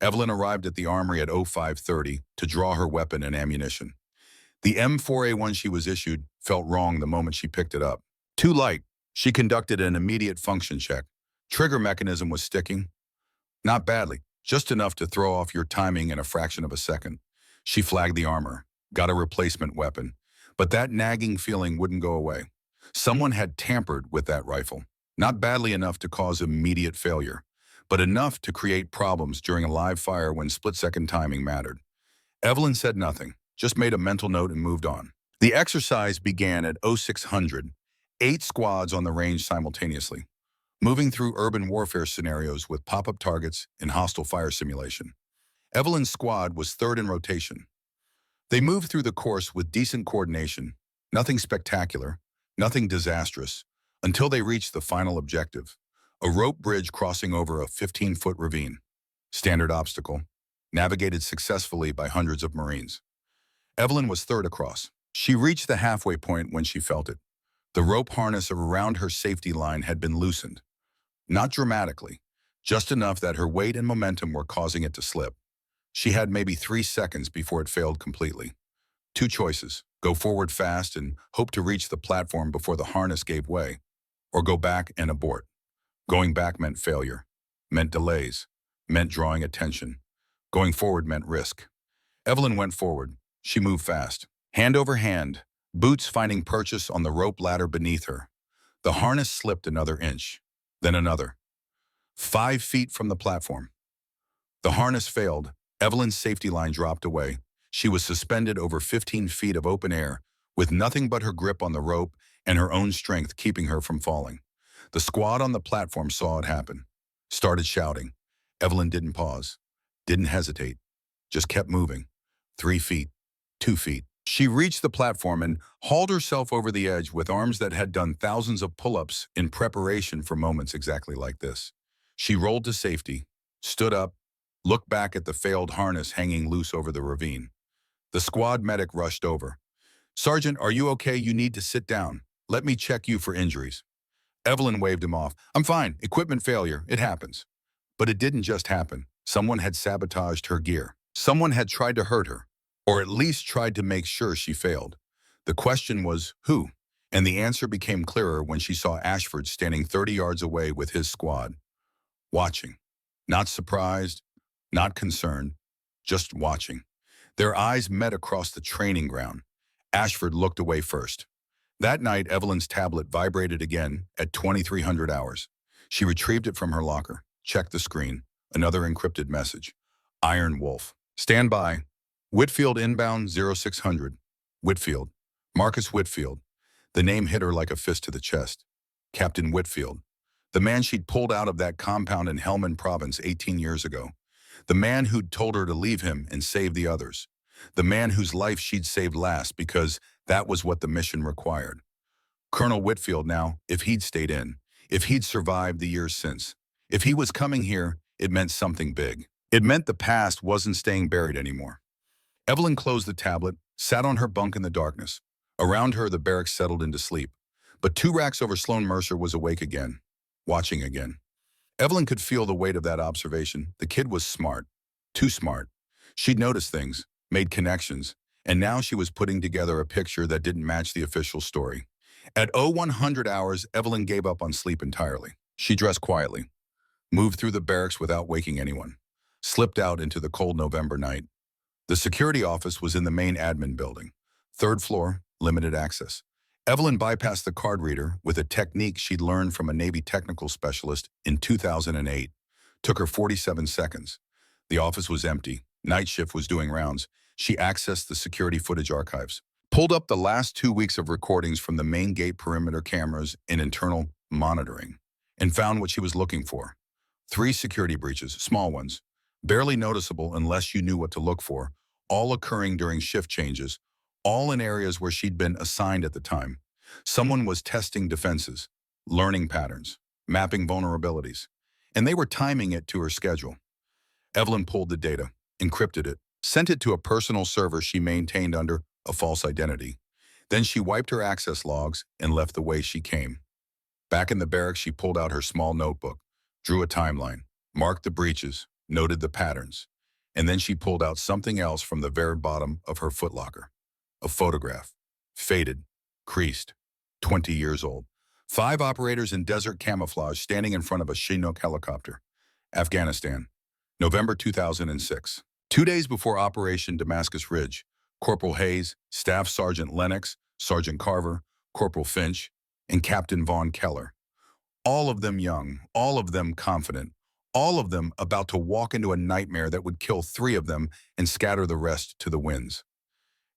Evelyn arrived at the armory at 05:30 to draw her weapon and ammunition. The M4A1 she was issued felt wrong the moment she picked it up. Too light. She conducted an immediate function check. Trigger mechanism was sticking. Not badly, just enough to throw off your timing in a fraction of a second. She flagged the armor, got a replacement weapon, but that nagging feeling wouldn't go away. Someone had tampered with that rifle. Not badly enough to cause immediate failure, but enough to create problems during a live fire when split-second timing mattered. Evelyn said nothing, just made a mental note and moved on. The exercise began at 0600, 8 squads on the range simultaneously, moving through urban warfare scenarios with pop-up targets and hostile fire simulation. Evelyn's squad was third in rotation. They moved through the course with decent coordination, nothing spectacular, nothing disastrous, until they reached the final objective, a rope bridge crossing over a 15-foot ravine. Standard obstacle, navigated successfully by hundreds of Marines. Evelyn was third across. She reached the halfway point when she felt it. The rope harness around her safety line had been loosened. Not dramatically, just enough that her weight and momentum were causing it to slip. She had maybe 3 seconds before it failed completely. 2 choices: go forward fast and hope to reach the platform before the harness gave way, or go back and abort. Going back meant failure, meant delays, meant drawing attention. Going forward meant risk. Evelyn went forward. She moved fast, hand over hand, boots finding purchase on the rope ladder beneath her. The harness slipped another inch, then another. 5 feet from the platform. The harness failed. Evelyn's safety line dropped away. She was suspended over 15 feet of open air, with nothing but her grip on the rope and her own strength keeping her from falling. The squad on the platform saw it happen, started shouting. Evelyn didn't pause, didn't hesitate, just kept moving. 3 feet, 2 feet. She reached the platform and hauled herself over the edge with arms that had done thousands of pull-ups in preparation for moments exactly like this. She rolled to safety, stood up, looked back at the failed harness hanging loose over the ravine. The squad medic rushed over. "Sergeant, are you okay? You need to sit down. Let me check you for injuries." Evelyn waved him off. "I'm fine. Equipment failure. It happens." But it didn't just happen. Someone had sabotaged her gear. Someone had tried to hurt her, or at least tried to make sure she failed. The question was, who? And the answer became clearer when she saw Ashford standing 30 yards away with his squad. Watching. Not surprised, not concerned, just watching. Their eyes met across the training ground. Ashford looked away first. That night, Evelyn's tablet vibrated again at 2300 hours. She retrieved it from her locker, checked the screen. Another encrypted message. "Iron Wolf. Stand by. Whitfield inbound 0600. Whitfield. Marcus Whitfield. The name hit her like a fist to the chest. Captain Whitfield. The man she'd pulled out of that compound in Helmand Province 18 years ago. The man who'd told her to leave him and save the others. The man whose life she'd saved last because that was what the mission required. Colonel Whitfield now, if he'd stayed in, if he'd survived the years since, if he was coming here, it meant something big. It meant the past wasn't staying buried anymore. Evelyn closed the tablet, sat on her bunk in the darkness. Around her, the barracks settled into sleep. But 2 racks over Sloan Mercer was awake again, watching again. Evelyn could feel the weight of that observation. The kid was smart, too smart. She'd noticed things, made connections, and now she was putting together a picture that didn't match the official story. At 0100 hours, Evelyn gave up on sleep entirely. She dressed quietly, moved through the barracks without waking anyone, slipped out into the cold November night. The security office was in the main admin building. 3rd floor, limited access. Evelyn bypassed the card reader with a technique she'd learned from a Navy technical specialist in 2008. Took her 47 seconds. The office was empty. Night shift was doing rounds. She accessed the security footage archives, pulled up the last 2 weeks of recordings from the main gate perimeter cameras and internal monitoring, and found what she was looking for. 3 security breaches, small ones, barely noticeable unless you knew what to look for, all occurring during shift changes, all in areas where she'd been assigned at the time. Someone was testing defenses, learning patterns, mapping vulnerabilities, and they were timing it to her schedule. Evelyn pulled the data, encrypted it, sent it to a personal server she maintained under a false identity. Then she wiped her access logs and left the way she came. Back in the barracks, she pulled out her small notebook, drew a timeline, marked the breaches, noted the patterns, and then she pulled out something else from the very bottom of her footlocker. A photograph, faded, creased, 20 years old. 5 operators in desert camouflage standing in front of a Chinook helicopter. Afghanistan, November 2006. 2 days before Operation Damascus Ridge, Corporal Hayes, Staff Sergeant Lennox, Sergeant Carver, Corporal Finch, and Captain Vaughn Keller. All of them young, all of them confident, all of them about to walk into a nightmare that would kill 3 of them and scatter the rest to the winds.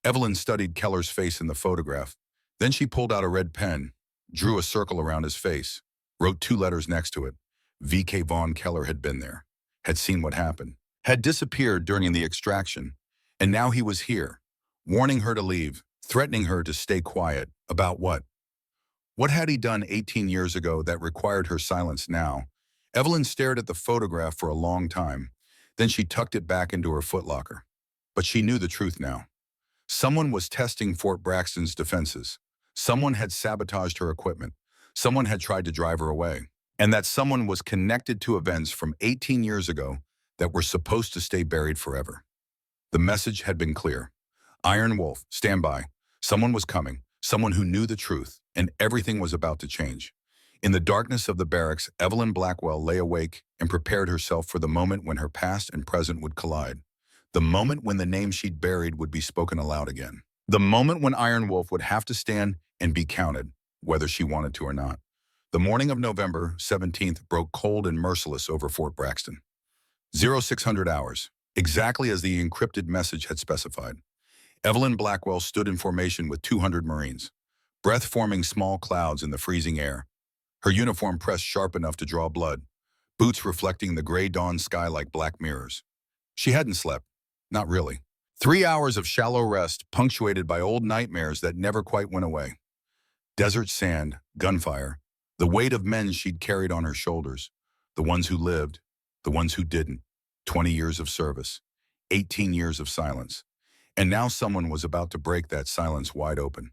Evelyn studied Keller's face in the photograph. Then she pulled out a red pen, drew a circle around his face, wrote 2 letters next to it. V.K. Vaughn Keller had been there, had seen what happened, had disappeared during the extraction, and now he was here, warning her to leave, threatening her to stay quiet. About what? What had he done 18 years ago that required her silence now? Evelyn stared at the photograph for a long time. Then she tucked it back into her footlocker. But she knew the truth now. Someone was testing Fort Braxton's defenses. Someone had sabotaged her equipment. Someone had tried to drive her away. And that someone was connected to events from 18 years ago that were supposed to stay buried forever. The message had been clear. Iron Wolf, stand by. Someone was coming, someone who knew the truth, and everything was about to change. In the darkness of the barracks, Evelyn Blackwell lay awake and prepared herself for the moment when her past and present would collide. The moment when the name she'd buried would be spoken aloud again. The moment when Iron Wolf would have to stand and be counted, whether she wanted to or not. The morning of November 17th broke cold and merciless over Fort Braxton. 0600 hours, exactly as the encrypted message had specified. Evelyn Blackwell stood in formation with 200 Marines, breath forming small clouds in the freezing air. Her uniform pressed sharp enough to draw blood, boots reflecting the gray dawn sky like black mirrors. She hadn't slept. Not really. 3 hours of shallow rest, punctuated by old nightmares that never quite went away. Desert sand, gunfire, the weight of men she'd carried on her shoulders, the ones who lived, the ones who didn't, 20 years of service, 18 years of silence. And now someone was about to break that silence wide open.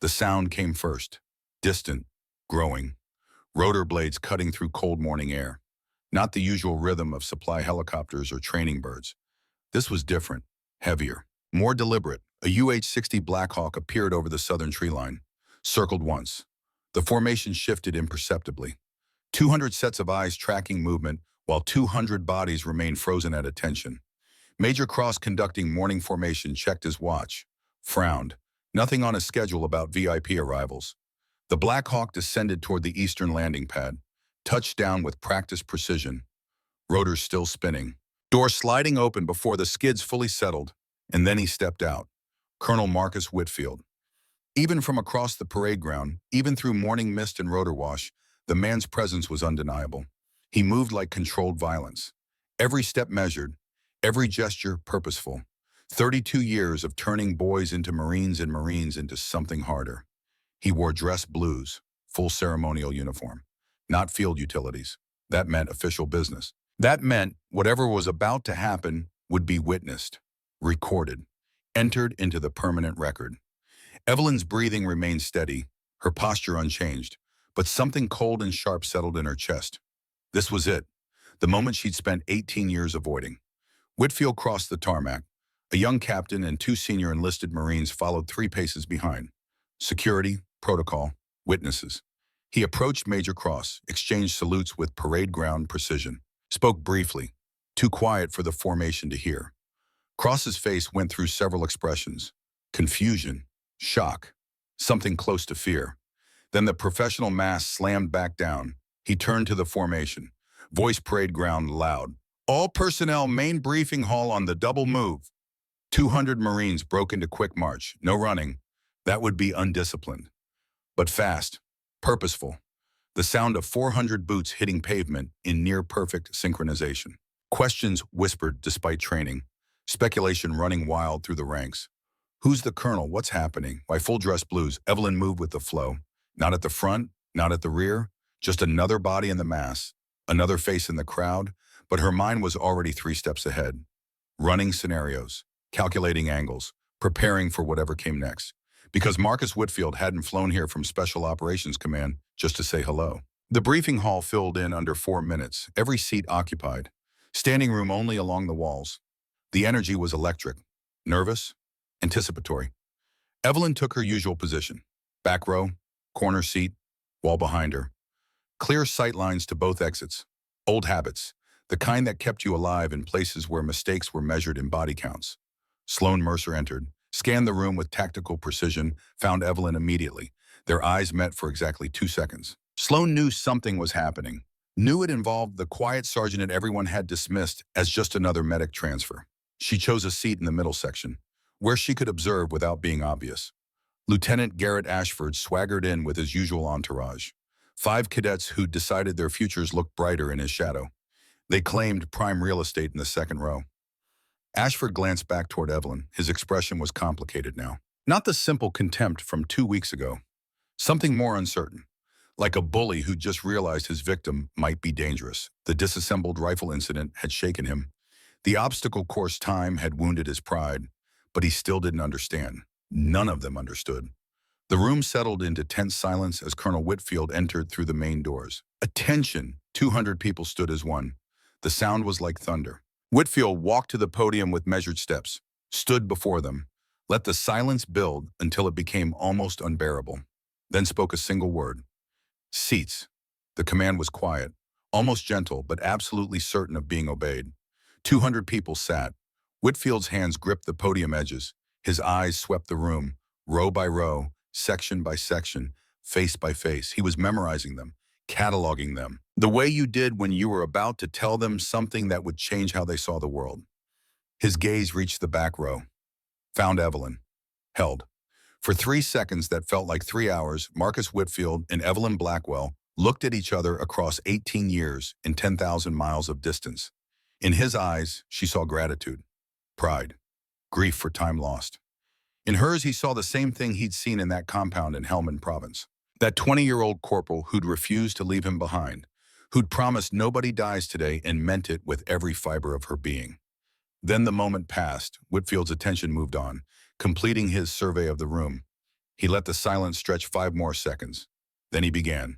The sound came first, distant, growing, rotor blades cutting through cold morning air. Not the usual rhythm of supply helicopters or training birds. This was different, heavier, more deliberate. A UH-60 Blackhawk appeared over the southern tree line, circled once. The formation shifted imperceptibly. 200 sets of eyes tracking movement, while 200 bodies remained frozen at attention. Major Cross, conducting morning formation, checked his watch, frowned. Nothing on his schedule about VIP arrivals. The Blackhawk descended toward the eastern landing pad, touched down with practiced precision. Rotors still spinning. Door sliding open before the skids fully settled, And then he stepped out. Colonel Marcus Whitfield. Even from across the parade ground, even through morning mist and rotor wash, the man's presence was undeniable. He moved like controlled violence. Every step measured, every gesture purposeful. 32 years of turning boys into Marines and Marines into something harder. He wore dress blues, full ceremonial uniform, not field utilities. That meant official business. That meant whatever was about to happen would be witnessed, recorded, entered into the permanent record. Evelyn's breathing remained steady, her posture unchanged, but something cold and sharp settled in her chest. This was it, the moment she'd spent 18 years avoiding. Whitfield crossed the tarmac. A young captain and two senior enlisted Marines followed 3 paces behind. Security, protocol, witnesses. He approached Major Cross, exchanged salutes with parade ground precision, spoke briefly, too quiet for the formation to hear. Cross's face went through several expressions: confusion, shock, something close to fear. Then the professional mask slammed back down. He turned to the formation. Voice parade ground loud. All personnel, main briefing hall on the double move. 200 Marines broke into quick march. No running. That would be undisciplined. But fast, purposeful. The sound of 400 boots hitting pavement in near-perfect synchronization. Questions whispered despite training. Speculation running wild through the ranks. Who's the colonel? What's happening? Why full dress blues? Evelyn moved with the flow. Not at the front, not at the rear, just another body in the mass, another face in the crowd, but her mind was already 3 steps ahead. Running scenarios, calculating angles, preparing for whatever came next. Because Marcus Whitfield hadn't flown here from Special Operations Command just to say hello. The briefing hall filled in under 4 minutes, every seat occupied. Standing room only along the walls. The energy was electric, nervous, anticipatory. Evelyn took her usual position. Back row, corner seat, wall behind her. Clear sight lines to both exits. Old habits, the kind that kept you alive in places where mistakes were measured in body counts. Sloan Mercer entered, scanned the room with tactical precision, found Evelyn immediately. Their eyes met for exactly 2 seconds. Sloan knew something was happening. Knew it involved the quiet sergeant that everyone had dismissed as just another medic transfer. She chose a seat in the middle section, where she could observe without being obvious. Lieutenant Garrett Ashford swaggered in with his usual entourage. 5 cadets who'd decided their futures looked brighter in his shadow. They claimed prime real estate in the second row. Ashford glanced back toward Evelyn. His expression was complicated now. Not the simple contempt from 2 weeks ago. Something more uncertain. Like a bully who just realized his victim might be dangerous. The disassembled rifle incident had shaken him. The obstacle course time had wounded his pride, but he still didn't understand. None of them understood. The room settled into tense silence as Colonel Whitfield entered through the main doors. Attention! 200 people stood as one. The sound was like thunder. Whitfield walked to the podium with measured steps, stood before them, let the silence build until it became almost unbearable, then spoke a single word. Seats. The command was quiet, almost gentle, but absolutely certain of being obeyed. 200 people sat. Whitfield's hands gripped the podium edges. His eyes swept the room, row by row, section by section, face by face. He was memorizing them, cataloging them, the way you did when you were about to tell them something that would change how they saw the world. His gaze reached the back row, found Evelyn, held. For 3 seconds that felt like 3 hours, Marcus Whitfield and Evelyn Blackwell looked at each other across 18 years and 10,000 miles of distance. In his eyes, she saw gratitude, pride, grief for time lost. In hers, he saw the same thing he'd seen in that compound in Helmand Province. That 20-year-old corporal who'd refused to leave him behind, who'd promised nobody dies today and meant it with every fiber of her being. Then the moment passed. Whitfield's attention moved on, completing his survey of the room. He let the silence stretch 5 more seconds. Then he began.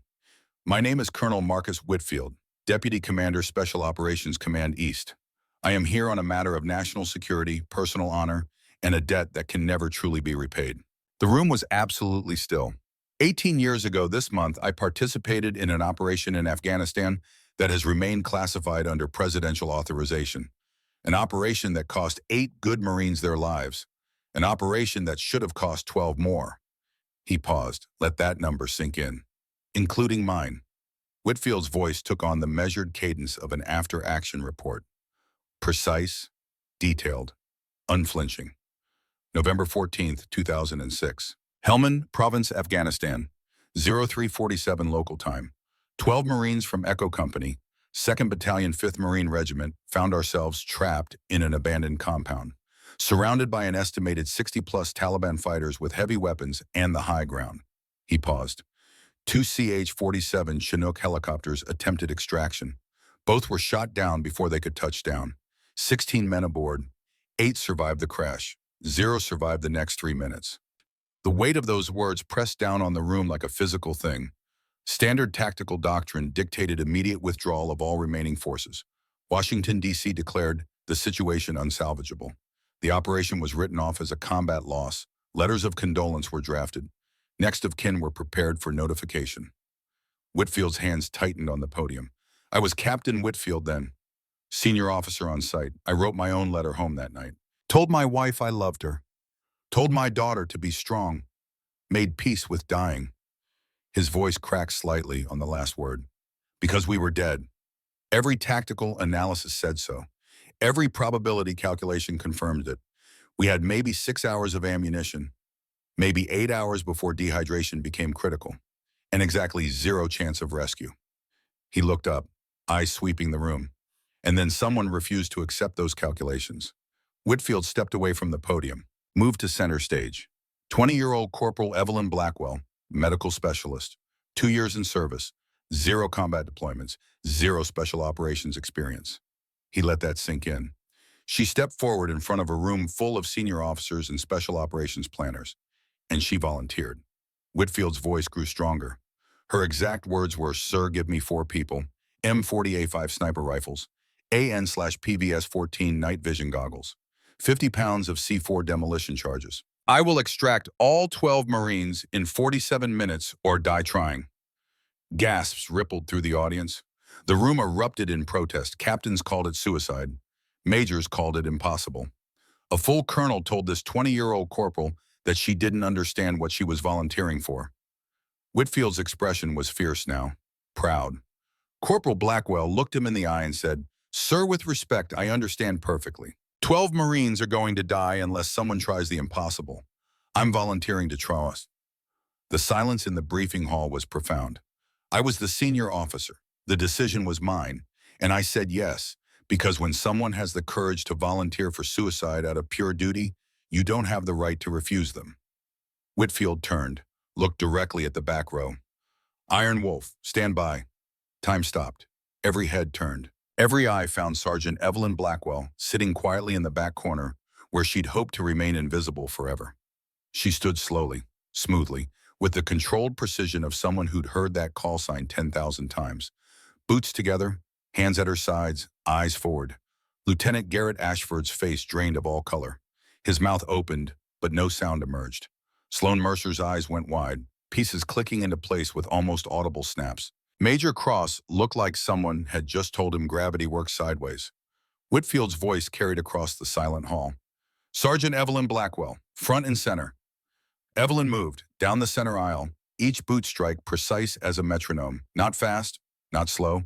My name is Colonel Marcus Whitfield, Deputy Commander Special Operations Command East. I am here on a matter of national security, personal honor, and a debt that can never truly be repaid. The room was absolutely still. 18 years ago this month, I participated in an operation in Afghanistan that has remained classified under presidential authorization. An operation that cost 8 good Marines their lives. An operation that should have cost 12 more. He paused. Let that number sink in. Including mine. Whitfield's voice took on the measured cadence of an after-action report. Precise, detailed, unflinching. November 14th, 2006. Helmand Province, Afghanistan. 0347 local time. 12 Marines from Echo Company, 2nd Battalion, 5th Marine Regiment, found ourselves trapped in an abandoned compound, surrounded by an estimated 60-plus Taliban fighters with heavy weapons and the high ground. He paused. Two CH-47 Chinook helicopters attempted extraction. Both were shot down before they could touch down. 16 men aboard. 8 survived the crash. 0 survived the next 3 minutes. The weight of those words pressed down on the room like a physical thing. Standard tactical doctrine dictated immediate withdrawal of all remaining forces. Washington, D.C. declared the situation unsalvageable. The operation was written off as a combat loss. Letters of condolence were drafted. Next of kin were prepared for notification. Whitfield's hands tightened on the podium. I was Captain Whitfield then, senior officer on site. I wrote my own letter home that night. Told my wife I loved her. Told my daughter to be strong. Made peace with dying. His voice cracked slightly on the last word. Because we were dead. Every tactical analysis said so. Every probability calculation confirmed it. We had maybe 6 hours of ammunition, maybe 8 hours before dehydration became critical, and exactly 0 chance of rescue. He looked up, eyes sweeping the room, and then someone refused to accept those calculations. Whitfield stepped away from the podium, moved to center stage. 20-year-old Corporal Evelyn Blackwell, medical specialist, 2 years in service, 0 combat deployments, 0 special operations experience. He let that sink in. She stepped forward in front of a room full of senior officers and special operations planners, and she volunteered. Whitfield's voice grew stronger. Her exact words were, "Sir, give me 4 people, M40A5 sniper rifles, AN/PVS-14 night vision goggles, 50 pounds of C4 demolition charges. I will extract all 12 Marines in 47 minutes or die trying." Gasps rippled through the audience. The room erupted in protest. Captains called it suicide. Majors called it impossible. A full colonel told this 20-year-old corporal that she didn't understand what she was volunteering for. Whitfield's expression was fierce now, proud. Corporal Blackwell looked him in the eye and said, "Sir, with respect, I understand perfectly. 12 Marines are going to die unless someone tries the impossible. I'm volunteering to trust." The silence in the briefing hall was profound. I was the senior officer. The decision was mine, and I said yes, because when someone has the courage to volunteer for suicide out of pure duty, you don't have the right to refuse them. Whitfield turned, looked directly at the back row. "Iron Wolf, stand by." Time stopped. Every head turned. Every eye found Sergeant Evelyn Blackwell sitting quietly in the back corner where she'd hoped to remain invisible forever. She stood slowly, smoothly, with the controlled precision of someone who'd heard that call sign 10,000 times. Boots together, hands at her sides, eyes forward. Lieutenant Garrett Ashford's face drained of all color. His mouth opened, but no sound emerged. Sloan Mercer's eyes went wide, pieces clicking into place with almost audible snaps. Major Cross looked like someone had just told him gravity works sideways. Whitfield's voice carried across the silent hall. "Sergeant Evelyn Blackwell, front and center." Evelyn moved down the center aisle, each boot strike precise as a metronome. Not fast, not slow,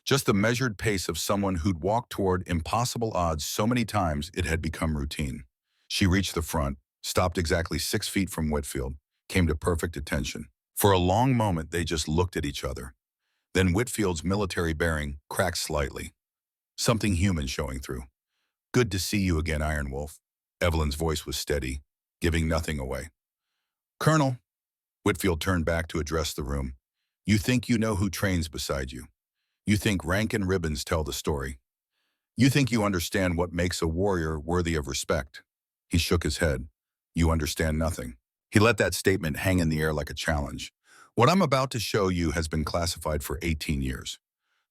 just the measured pace of someone who'd walked toward impossible odds so many times it had become routine. She reached the front, stopped exactly 6 feet from Whitfield, came to perfect attention. For a long moment, they just looked at each other. Then Whitfield's military bearing cracked slightly. Something human showing through. "Good to see you again, Iron Wolf." Evelyn's voice was steady, giving nothing away. "Colonel," Whitfield turned back to address the room, "you think you know who trains beside you. You think rank and ribbons tell the story. You think you understand what makes a warrior worthy of respect." He shook his head. "You understand nothing." He let that statement hang in the air like a challenge. "What I'm about to show you has been classified for 18 years.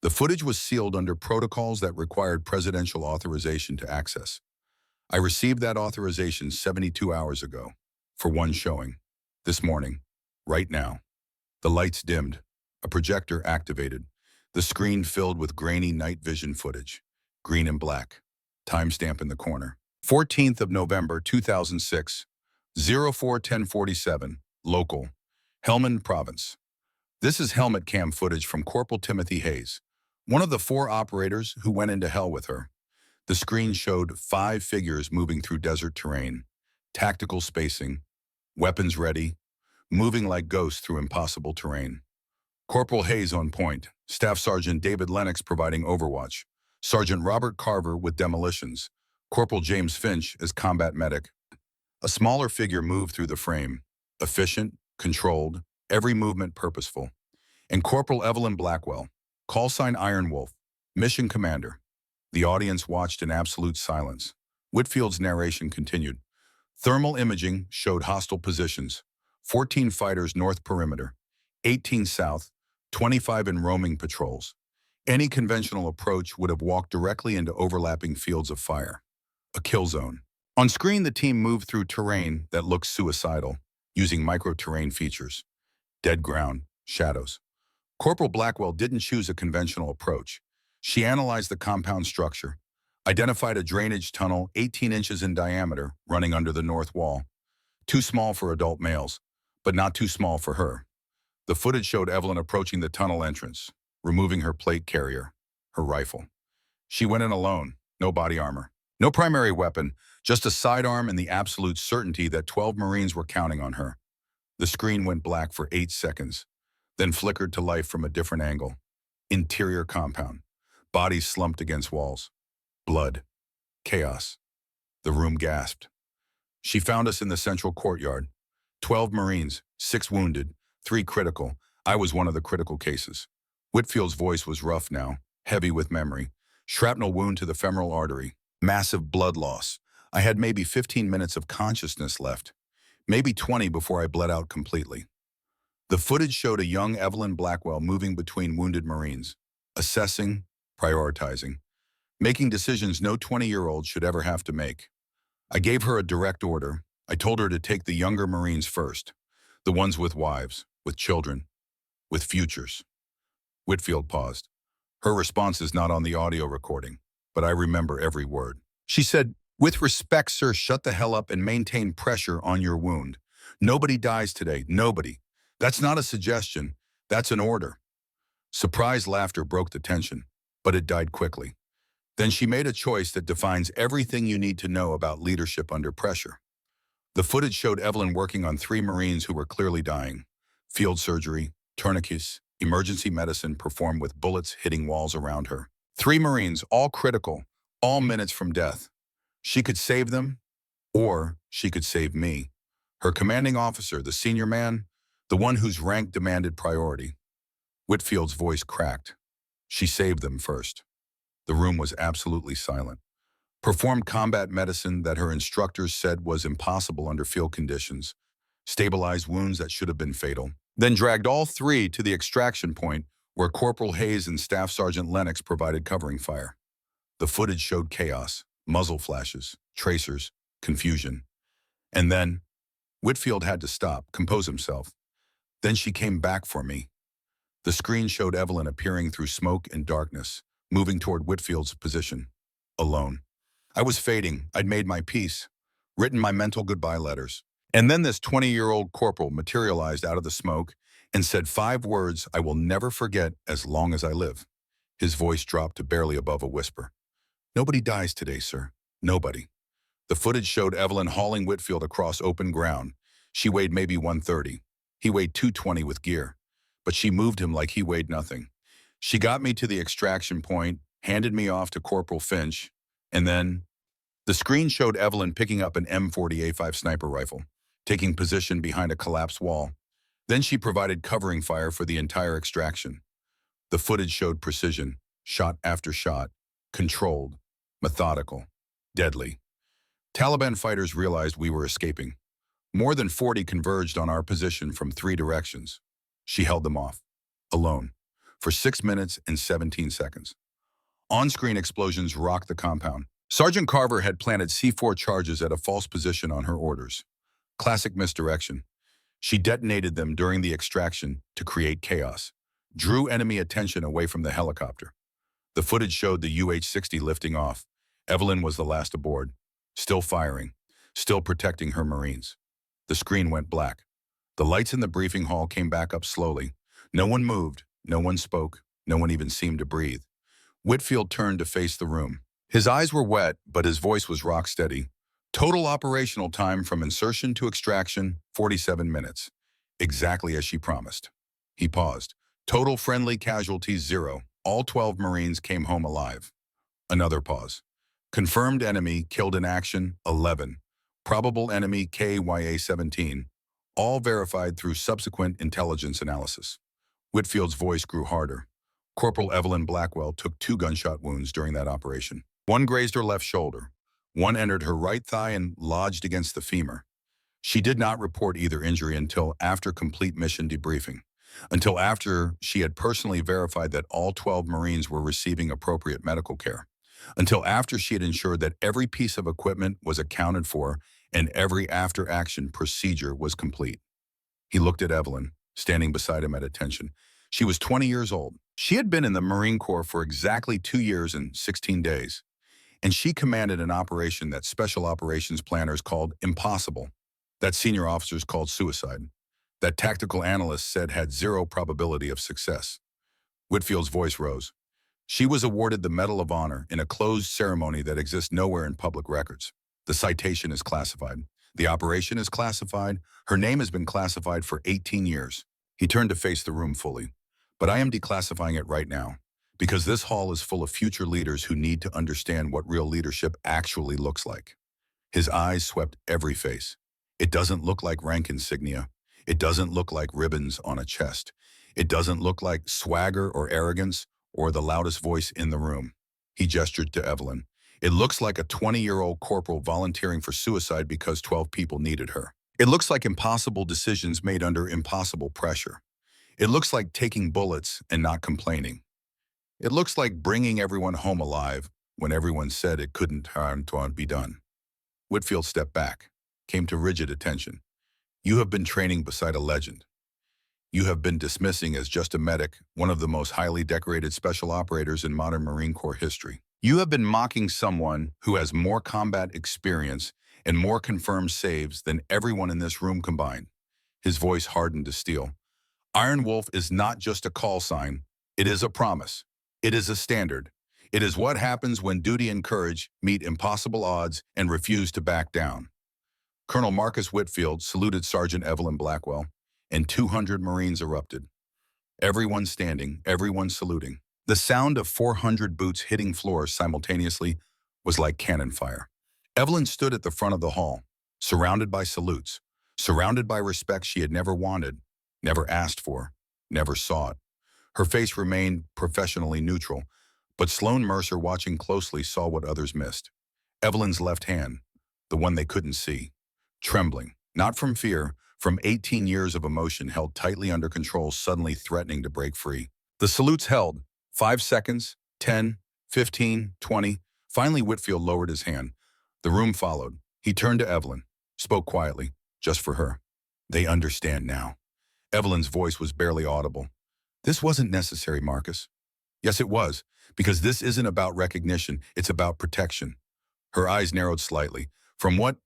The footage was sealed under protocols that required presidential authorization to access. I received that authorization 72 hours ago, for one showing. This morning, right now." The lights dimmed, a projector activated, the screen filled with grainy night vision footage, green and black, timestamp in the corner. 14th of November, 2006, 04:10:47, local, Helmand Province. This is helmet cam footage from Corporal Timothy Hayes, one of the 4 operators who went into hell with her. The screen showed 5 figures moving through desert terrain, tactical spacing, weapons ready, moving like ghosts through impossible terrain. Corporal Hayes on point, Staff Sergeant David Lennox providing overwatch, Sergeant Robert Carver with demolitions, Corporal James Finch as combat medic. A smaller figure moved through the frame, efficient, controlled, every movement purposeful. And Corporal Evelyn Blackwell, call sign Iron Wolf, mission commander. The audience watched in absolute silence. Whitfield's narration continued. Thermal imaging showed hostile positions. 14 fighters north perimeter, 18 south, 25 in roaming patrols. Any conventional approach would have walked directly into overlapping fields of fire. A kill zone. On screen, the team moved through terrain that looked suicidal, using micro-terrain features. Dead ground, shadows. Corporal Blackwell didn't choose a conventional approach. She analyzed the compound structure, identified a drainage tunnel 18 inches in diameter running under the north wall. Too small for adult males, but not too small for her. The footage showed Evelyn approaching the tunnel entrance, removing her plate carrier, her rifle. She went in alone, no body armor, no primary weapon, just a sidearm and the absolute certainty that 12 Marines were counting on her. The screen went black for 8 seconds, then flickered to life from a different angle. Interior compound. Bodies slumped against walls. Blood. Chaos. The room gasped. She found us in the central courtyard. 12 Marines, 6 wounded, 3 critical. I was one of the critical cases. Whitfield's voice was rough now, heavy with memory. Shrapnel wound to the femoral artery. Massive blood loss. I had maybe 15 minutes of consciousness left. Maybe 20 before I bled out completely. The footage showed a young Evelyn Blackwell moving between wounded Marines, assessing, prioritizing, making decisions no 20-year-old should ever have to make. I gave her a direct order. I told her to take the younger Marines first, the ones with wives, with children, with futures. Whitfield paused. Her response is not on the audio recording, but I remember every word. She said, "With respect, sir, shut the hell up and maintain pressure on your wound. Nobody dies today, nobody. That's not a suggestion, that's an order." Surprised laughter broke the tension, but it died quickly. Then she made a choice that defines everything you need to know about leadership under pressure. The footage showed Evelyn working on 3 Marines who were clearly dying. Field surgery, tourniquets, emergency medicine performed with bullets hitting walls around her. 3 Marines, all critical, all minutes from death. She could save them, or she could save me. Her commanding officer, the senior man, the one whose rank demanded priority. Whitfield's voice cracked. She saved them first. The room was absolutely silent. Performed combat medicine that her instructors said was impossible under field conditions. Stabilized wounds that should have been fatal. Then dragged all 3 to the extraction point where Corporal Hayes and Staff Sergeant Lennox provided covering fire. The footage showed chaos, muzzle flashes, tracers, confusion. And then, Whitfield had to stop, compose himself. Then she came back for me. The screen showed Evelyn appearing through smoke and darkness, moving toward Whitfield's position, alone. I was fading. I'd made my peace, written my mental goodbye letters. And then this 20-year-old corporal materialized out of the smoke and said 5 words I will never forget as long as I live. His voice dropped to barely above a whisper. "Nobody dies today, sir. Nobody." The footage showed Evelyn hauling Whitfield across open ground. She weighed maybe 130. He weighed 220 with gear, but she moved him like he weighed nothing. She got me to the extraction point, handed me off to Corporal Finch, and then the screen showed Evelyn picking up an M40A5 sniper rifle, taking position behind a collapsed wall. Then she provided covering fire for the entire extraction. The footage showed precision, shot after shot, controlled, methodical, deadly. Taliban fighters realized we were escaping. More than 40 converged on our position from 3 directions. She held them off, alone, for 6 minutes and 17 seconds. On-screen explosions rocked the compound. Sergeant Carver had planted C4 charges at a false position on her orders. Classic misdirection. She detonated them during the extraction to create chaos, drew enemy attention away from the helicopter. The footage showed the UH-60 lifting off. Evelyn was the last aboard, still firing, still protecting her Marines. The screen went black. The lights in the briefing hall came back up slowly. No one moved, no one spoke, no one even seemed to breathe. Whitfield turned to face the room. His eyes were wet, but his voice was rock steady. Total operational time from insertion to extraction, 47 minutes. Exactly as she promised. He paused. Total friendly casualties, 0. All 12 Marines came home alive. Another pause. Confirmed enemy killed in action, 11. Probable enemy KYA-17. All verified through subsequent intelligence analysis. Whitfield's voice grew harder. Corporal Evelyn Blackwell took 2 gunshot wounds during that operation. One grazed her left shoulder. One entered her right thigh and lodged against the femur. She did not report either injury until after complete mission debriefing, until after she had personally verified that all 12 Marines were receiving appropriate medical care, until after she had ensured that every piece of equipment was accounted for and every after-action procedure was complete. He looked at Evelyn, standing beside him at attention. She was 20 years old. She had been in the Marine Corps for exactly 2 years and 16 days, and she commanded an operation that special operations planners called impossible, that senior officers called suicide, that tactical analysts said had 0 probability of success. Whitfield's voice rose. She was awarded the Medal of Honor in a closed ceremony that exists nowhere in public records. The citation is classified. The operation is classified. Her name has been classified for 18 years. He turned to face the room fully. But I am declassifying it right now, because this hall is full of future leaders who need to understand what real leadership actually looks like. His eyes swept every face. It doesn't look like rank insignia. It doesn't look like ribbons on a chest. It doesn't look like swagger or arrogance or the loudest voice in the room. He gestured to Evelyn. It looks like a 20-year-old corporal volunteering for suicide because 12 people needed her. It looks like impossible decisions made under impossible pressure. It looks like taking bullets and not complaining. It looks like bringing everyone home alive when everyone said it couldn't be done. Whitfield stepped back, came to rigid attention. You have been training beside a legend. You have been dismissing as just a medic, one of the most highly decorated special operators in modern Marine Corps history. You have been mocking someone who has more combat experience and more confirmed saves than everyone in this room combined. His voice hardened to steel. Iron Wolf is not just a call sign. It is a promise. It is a standard. It is what happens when duty and courage meet impossible odds and refuse to back down. Colonel Marcus Whitfield saluted Sergeant Evelyn Blackwell, and 200 Marines erupted. Everyone standing, everyone saluting. The sound of 400 boots hitting floors simultaneously was like cannon fire. Evelyn stood at the front of the hall, surrounded by salutes, surrounded by respect she had never wanted, never asked for, never sought. Her face remained professionally neutral, but Sloan Mercer, watching closely, saw what others missed. Evelyn's left hand, the one they couldn't see, trembling, not from fear, from 18 years of emotion held tightly under control, suddenly threatening to break free. The salutes held. 5 seconds, 10, 15, 20. Finally, Whitfield lowered his hand. The room followed. He turned to Evelyn, spoke quietly, just for her. They understand now. Evelyn's voice was barely audible. This wasn't necessary, Marcus. Yes, it was, because this isn't about recognition, it's about protection. Her eyes narrowed slightly. From what?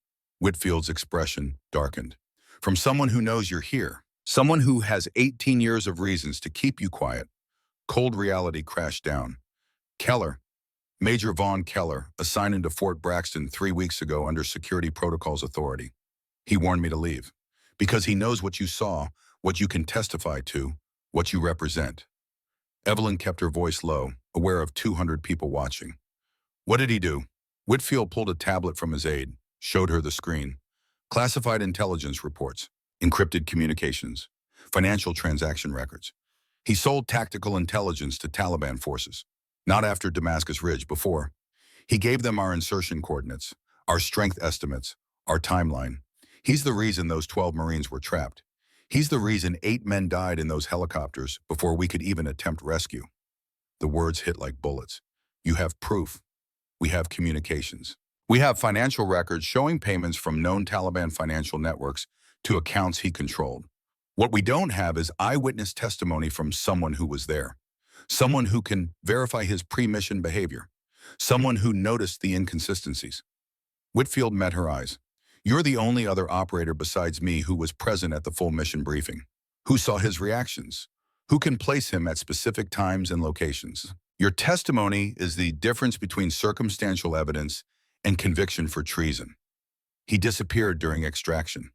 Whitfield's expression darkened. From someone who knows you're here. Someone who has 18 years of reasons to keep you quiet. Cold reality crashed down. Keller, Major Vaughn Keller, assigned into Fort Braxton 3 weeks ago under Security Protocols Authority. He warned me to leave, because he knows what you saw, what you can testify to, what you represent. Evelyn kept her voice low, aware of 200 people watching. What did he do? Whitfield pulled a tablet from his aide, showed her the screen. Classified intelligence reports, encrypted communications, financial transaction records. He sold tactical intelligence to Taliban forces, not after Damascus Ridge, before. He gave them our insertion coordinates, our strength estimates, our timeline. He's the reason those 12 Marines were trapped. He's the reason 8 men died in those helicopters before we could even attempt rescue. The words hit like bullets. You have proof. We have communications. We have financial records showing payments from known Taliban financial networks to accounts he controlled. What we don't have is eyewitness testimony from someone who was there, someone who can verify his pre-mission behavior, someone who noticed the inconsistencies. Whitfield met her eyes. You're the only other operator besides me who was present at the full mission briefing, who saw his reactions, who can place him at specific times and locations. Your testimony is the difference between circumstantial evidence and conviction for treason. He disappeared during extraction.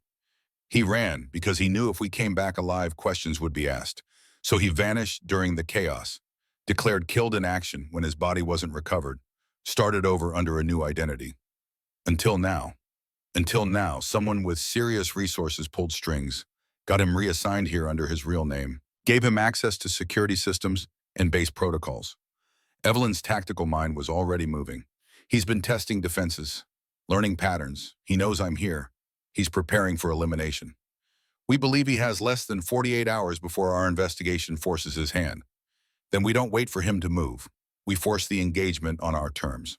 He ran because he knew if we came back alive, questions would be asked. So he vanished during the chaos, declared killed in action when his body wasn't recovered, started over under a new identity. Until now. Until now, someone with serious resources pulled strings, got him reassigned here under his real name, gave him access to security systems and base protocols. Evelyn's tactical mind was already moving. He's been testing defenses, learning patterns. He knows I'm here. He's preparing for elimination. We believe he has less than 48 hours before our investigation forces his hand. Then we don't wait for him to move. We force the engagement on our terms.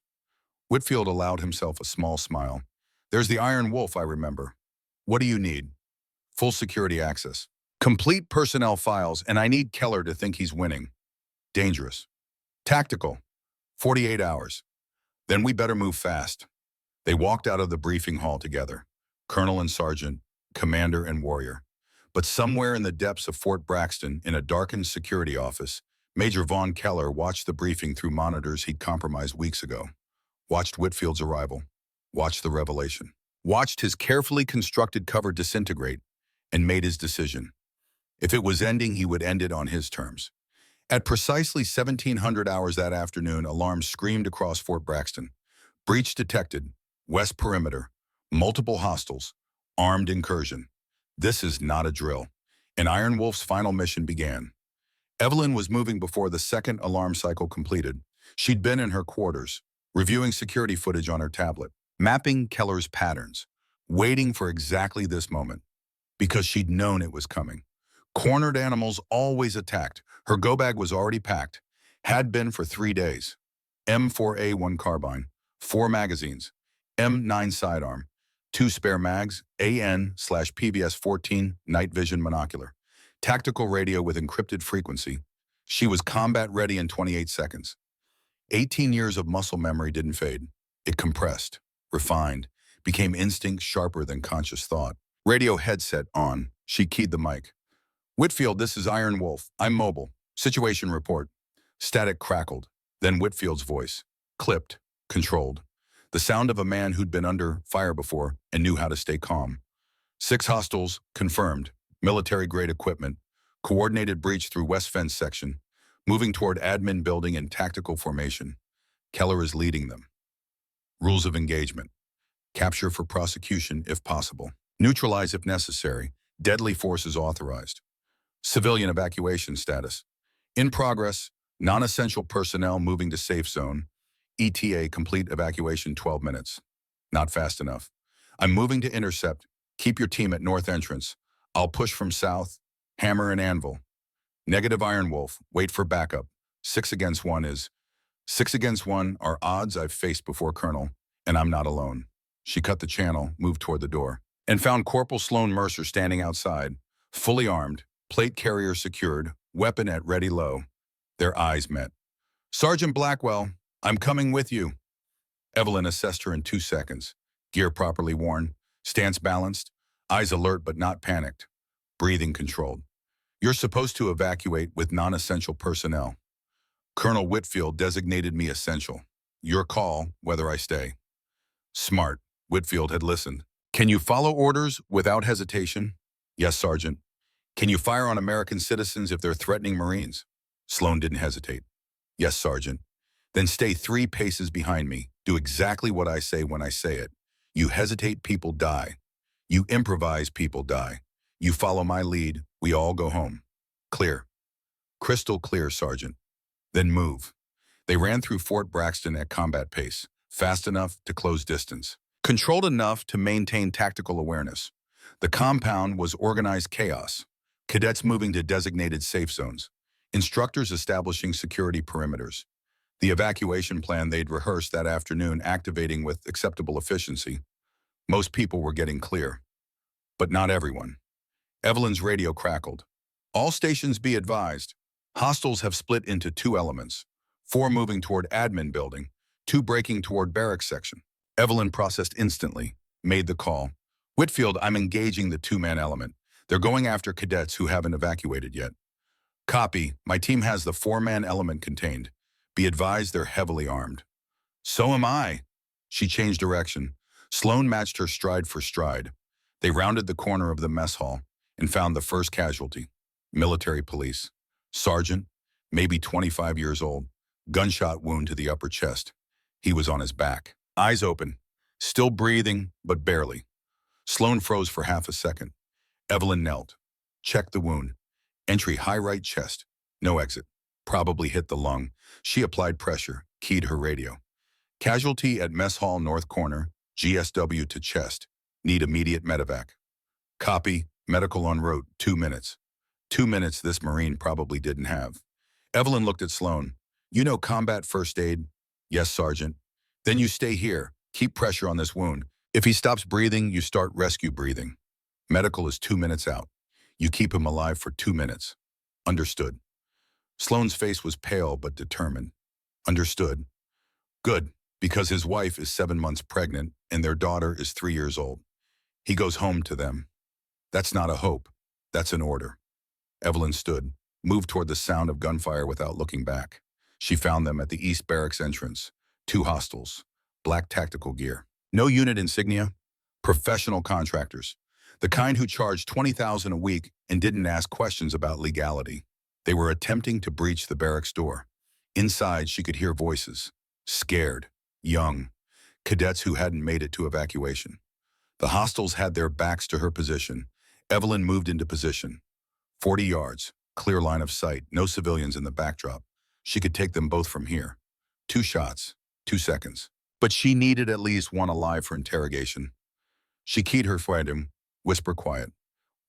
Whitfield allowed himself a small smile. There's the Iron Wolf, I remember. What do you need? Full security access. Complete personnel files, and I need Keller to think he's winning. Dangerous. Tactical. 48 hours. Then we better move fast. They walked out of the briefing hall together, colonel and sergeant, commander and warrior. But somewhere in the depths of Fort Braxton, in a darkened security office, Major Von Keller watched the briefing through monitors he'd compromised weeks ago. Watched Whitfield's arrival. Watched the revelation. Watched his carefully constructed cover disintegrate and made his decision. If it was ending, he would end it on his terms. At precisely 1700 hours that afternoon, alarms screamed across Fort Braxton. Breach detected. West perimeter. Multiple hostiles. Armed incursion. This is not a drill. And Iron Wolf's final mission began. Evelyn was moving before the second alarm cycle completed. She'd been in her quarters, reviewing security footage on her tablet, mapping Keller's patterns, waiting for exactly this moment, because she'd known it was coming. Cornered animals always attacked. Her go bag was already packed, had been for 3 days. M4A1 carbine, 4 magazines, M9 sidearm, 2 spare mags, AN/PVS-14 night vision monocular, tactical radio with encrypted frequency. She was combat ready in 28 seconds. 18 years of muscle memory didn't fade. It compressed, refined, became instinct sharper than conscious thought. Radio headset on. She keyed the mic. Whitfield, this is Iron Wolf. I'm mobile. Situation report. Static crackled. Then Whitfield's voice. Clipped. Controlled. The sound of a man who'd been under fire before and knew how to stay calm. 6 hostiles, confirmed. Military-grade equipment. Coordinated breach through West Fence section. Moving toward admin building in tactical formation. Keller is leading them. Rules of engagement. Capture for prosecution if possible. Neutralize if necessary. Deadly force is authorized. Civilian evacuation status. In progress. Non-essential personnel moving to safe zone. ETA complete evacuation 12 minutes. Not fast enough. I'm moving to intercept. Keep your team at north entrance. I'll push from south. Hammer and anvil. Negative Iron Wolf. Wait for backup. 6 against 1 is. 6 against 1 are odds I've faced before, Colonel, and I'm not alone. She cut the channel, moved toward the door, and found Corporal Sloan Mercer standing outside, fully armed, plate carrier secured, weapon at ready low. Their eyes met. Sergeant Blackwell, I'm coming with you. Evelyn assessed her in 2 seconds. Gear properly worn, stance balanced, eyes alert but not panicked, breathing controlled. You're supposed to evacuate with non-essential personnel. Colonel Whitfield designated me essential. Your call, whether I stay. Smart. Whitfield had listened. Can you follow orders without hesitation? Yes, Sergeant. Can you fire on American citizens if they're threatening Marines? Sloan didn't hesitate. Yes, Sergeant. Then stay 3 paces behind me. Do exactly what I say when I say it. You hesitate, people die. You improvise, people die. You follow my lead, we all go home. Clear. Crystal clear, Sergeant. Then move. They ran through Fort Braxton at combat pace, fast enough to close distance, controlled enough to maintain tactical awareness. The compound was organized chaos. Cadets moving to designated safe zones. Instructors establishing security perimeters. The evacuation plan they'd rehearsed that afternoon activating with acceptable efficiency. Most people were getting clear. But not everyone. Evelyn's radio crackled. All stations be advised. Hostiles have split into 2 elements. 4 moving toward admin building, 2 breaking toward barracks section. Evelyn processed instantly, made the call. Whitfield, I'm engaging the 2-man element. They're going after cadets who haven't evacuated yet. Copy. My team has the 4-man element contained. Be advised they're heavily armed. So am I. She changed direction. Sloan matched her stride for stride. They rounded the corner of the mess hall and found the first casualty. Military police. Sergeant, maybe 25 years old, gunshot wound to the upper chest. He was on his back, eyes open, still breathing, but barely. Sloan froze for half a second. Evelyn knelt, checked the wound. Entry high right chest, no exit. Probably hit the lung. She applied pressure, keyed her radio. Casualty at mess hall north corner, GSW to chest. Need immediate medevac. Copy, medical en route, 2 minutes. 2 minutes this Marine probably didn't have. Evelyn looked at Sloan. You know combat first aid? Yes, Sergeant. Then you stay here. Keep pressure on this wound. If he stops breathing, you start rescue breathing. Medical is 2 minutes out. You keep him alive for 2 minutes. Understood. Sloan's face was pale but determined. Understood. Good, because his wife is 7 months pregnant and their daughter is 3 years old. He goes home to them. That's not a hope. That's an order. Evelyn stood, moved toward the sound of gunfire without looking back. She found them at the East Barracks entrance. 2 hostiles, black tactical gear. No unit insignia. Professional contractors. The kind who charged $20,000 a week and didn't ask questions about legality. They were attempting to breach the barracks door. Inside, she could hear voices. Scared, young, cadets who hadn't made it to evacuation. The hostiles had their backs to her position. Evelyn moved into position. 40 yards, clear line of sight, no civilians in the backdrop. She could take them both from here. 2 shots, 2 seconds. But she needed at least one alive for interrogation. She keyed her freedom, whisper quiet.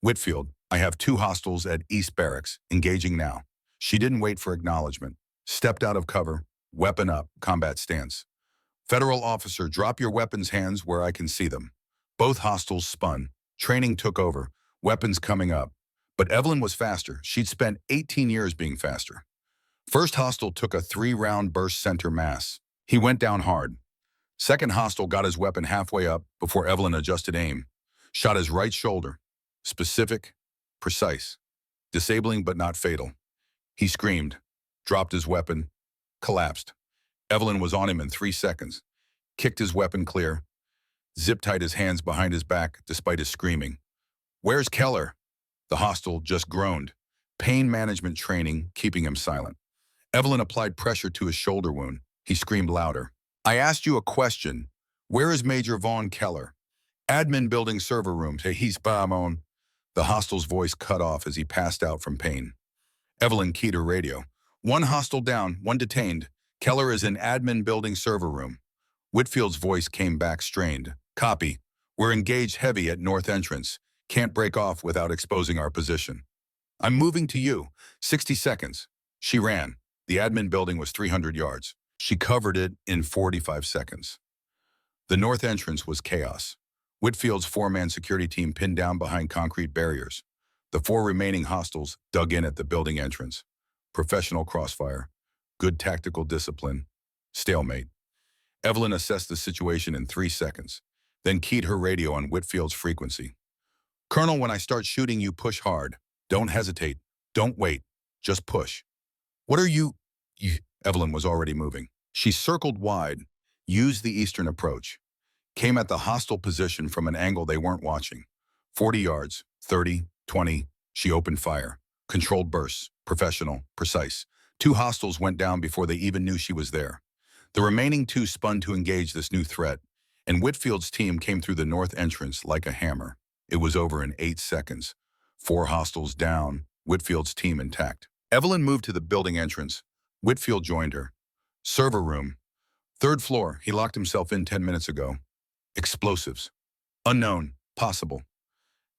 Whitfield, I have 2 hostiles at East Barracks, engaging now. She didn't wait for acknowledgement. Stepped out of cover, weapon up, combat stance. Federal officer, drop your weapons hands where I can see them. Both hostiles spun. Training took over, weapons coming up. But Evelyn was faster. She'd spent 18 years being faster. First hostile took a 3-round burst center mass. He went down hard. Second hostile got his weapon halfway up before Evelyn adjusted aim. Shot his right shoulder. Specific, precise. Disabling but not fatal. He screamed, dropped his weapon, collapsed. Evelyn was on him in 3 seconds. Kicked his weapon clear. Zip-tied his hands behind his back despite his screaming. Where's Keller? The hostile just groaned. Pain management training keeping him silent. Evelyn applied pressure to his shoulder wound. He screamed louder. I asked you a question. Where is Major Vaughn Keller? Admin building server room. He's on. The hostile's voice cut off as he passed out from pain. Evelyn keyed her radio. 1 hostile down, 1 detained. Keller is in admin building server room. Whitfield's voice came back strained. Copy. We're engaged heavy at north entrance. Can't break off without exposing our position. I'm moving to you. 60 seconds. She ran. The admin building was 300 yards. She covered it in 45 seconds. The north entrance was chaos. Whitfield's 4-man security team pinned down behind concrete barriers. The 4 remaining hostiles dug in at the building entrance. Professional crossfire. Good tactical discipline. Stalemate. Evelyn assessed the situation in 3 seconds, then keyed her radio on Whitfield's frequency. Colonel, when I start shooting, you push hard. Don't hesitate. Don't wait. Just push. What are you? Evelyn was already moving. She circled wide, used the eastern approach, came at the hostile position from an angle they weren't watching. 40 yards, 30, 20, she opened fire. Controlled bursts, professional, precise. 2 hostiles went down before they even knew she was there. The remaining 2 spun to engage this new threat, and Whitfield's team came through the north entrance like a hammer. It was over in 8 seconds. 4 hostiles down, Whitfield's team intact. Evelyn moved to the building entrance. Whitfield joined her. Server room. 3rd floor. He locked himself in 10 minutes ago. Explosives. Unknown. Possible.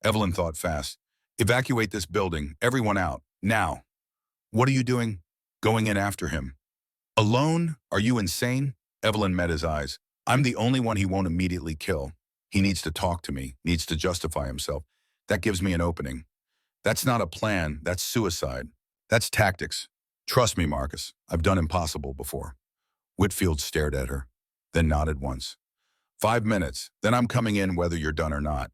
Evelyn thought fast. Evacuate this building. Everyone out. Now. What are you doing? Going in after him. Alone? Are you insane? Evelyn met his eyes. I'm the only one he won't immediately kill. He needs to talk to me, needs to justify himself. That gives me an opening. That's not a plan. That's suicide. That's tactics. Trust me, Marcus. I've done impossible before. Whitfield stared at her, then nodded once. 5 minutes, then I'm coming in whether you're done or not.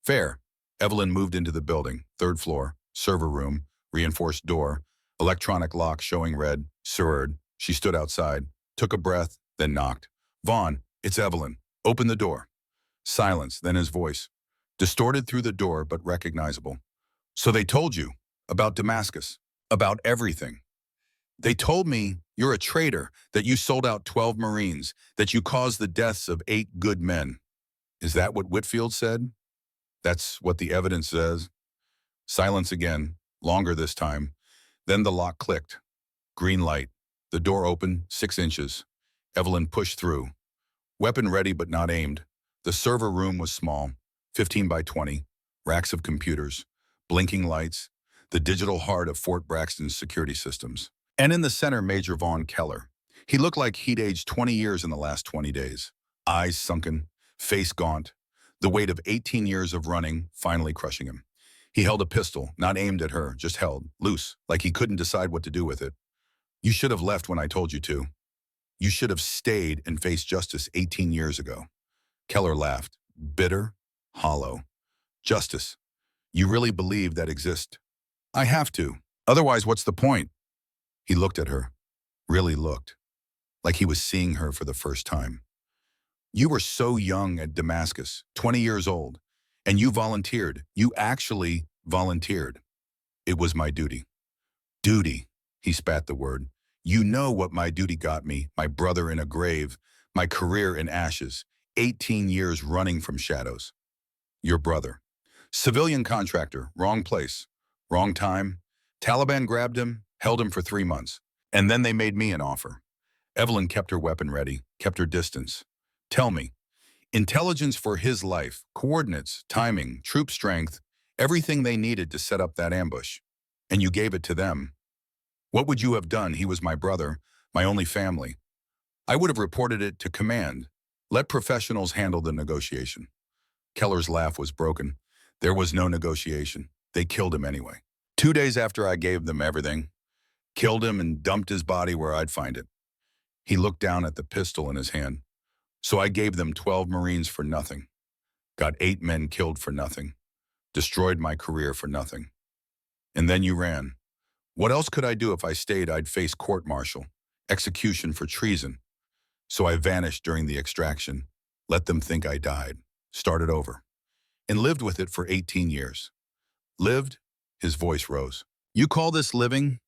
Fair. Evelyn moved into the building, 3rd floor, server room, reinforced door, electronic lock showing red, SIRD. She stood outside, took a breath, then knocked. Vaughn, it's Evelyn. Open the door. Silence, then his voice. Distorted through the door, but recognizable. So they told you about Damascus, about everything. They told me you're a traitor, that you sold out 12 Marines, that you caused the deaths of 8 good men. Is that what Whitfield said? That's what the evidence says. Silence again, longer this time. Then the lock clicked. Green light. The door opened, 6 inches. Evelyn pushed through. Weapon ready but not aimed. The server room was small, 15 by 20, racks of computers, blinking lights, the digital heart of Fort Braxton's security systems. And in the center, Major Vaughn Keller. He looked like he'd aged 20 years in the last 20 days. Eyes sunken, face gaunt, the weight of 18 years of running finally crushing him. He held a pistol, not aimed at her, just held, loose, like he couldn't decide what to do with it. You should have left when I told you to. You should have stayed and faced justice 18 years ago. Keller laughed, bitter, hollow. Justice. You really believe that exists? I have to. Otherwise, what's the point? He looked at her, really looked, like he was seeing her for the first time. You were so young at Damascus, 20 years old, and you volunteered. You actually volunteered. It was my duty. Duty, he spat the word. You know what my duty got me, my brother in a grave, my career in ashes, 18 years running from shadows. Your brother. Civilian contractor, wrong place, wrong time. Taliban grabbed him, held him for 3 months, and then they made me an offer. Evelyn kept her weapon ready, kept her distance. Tell me, intelligence for his life, coordinates, timing, troop strength, everything they needed to set up that ambush. And you gave it to them. What would you have done? He was my brother, my only family. I would have reported it to command. Let professionals handle the negotiation. Keller's laugh was broken. There was no negotiation. They killed him anyway. 2 days after I gave them everything, killed him and dumped his body where I'd find it. He looked down at the pistol in his hand. So I gave them 12 Marines for nothing. Got 8 men killed for nothing. Destroyed my career for nothing. And then you ran. What else could I do? If I stayed, I'd face court-martial, execution for treason. So I vanished during the extraction, let them think I died, started over, and lived with it for 18 years. Lived? His voice rose. You call this living?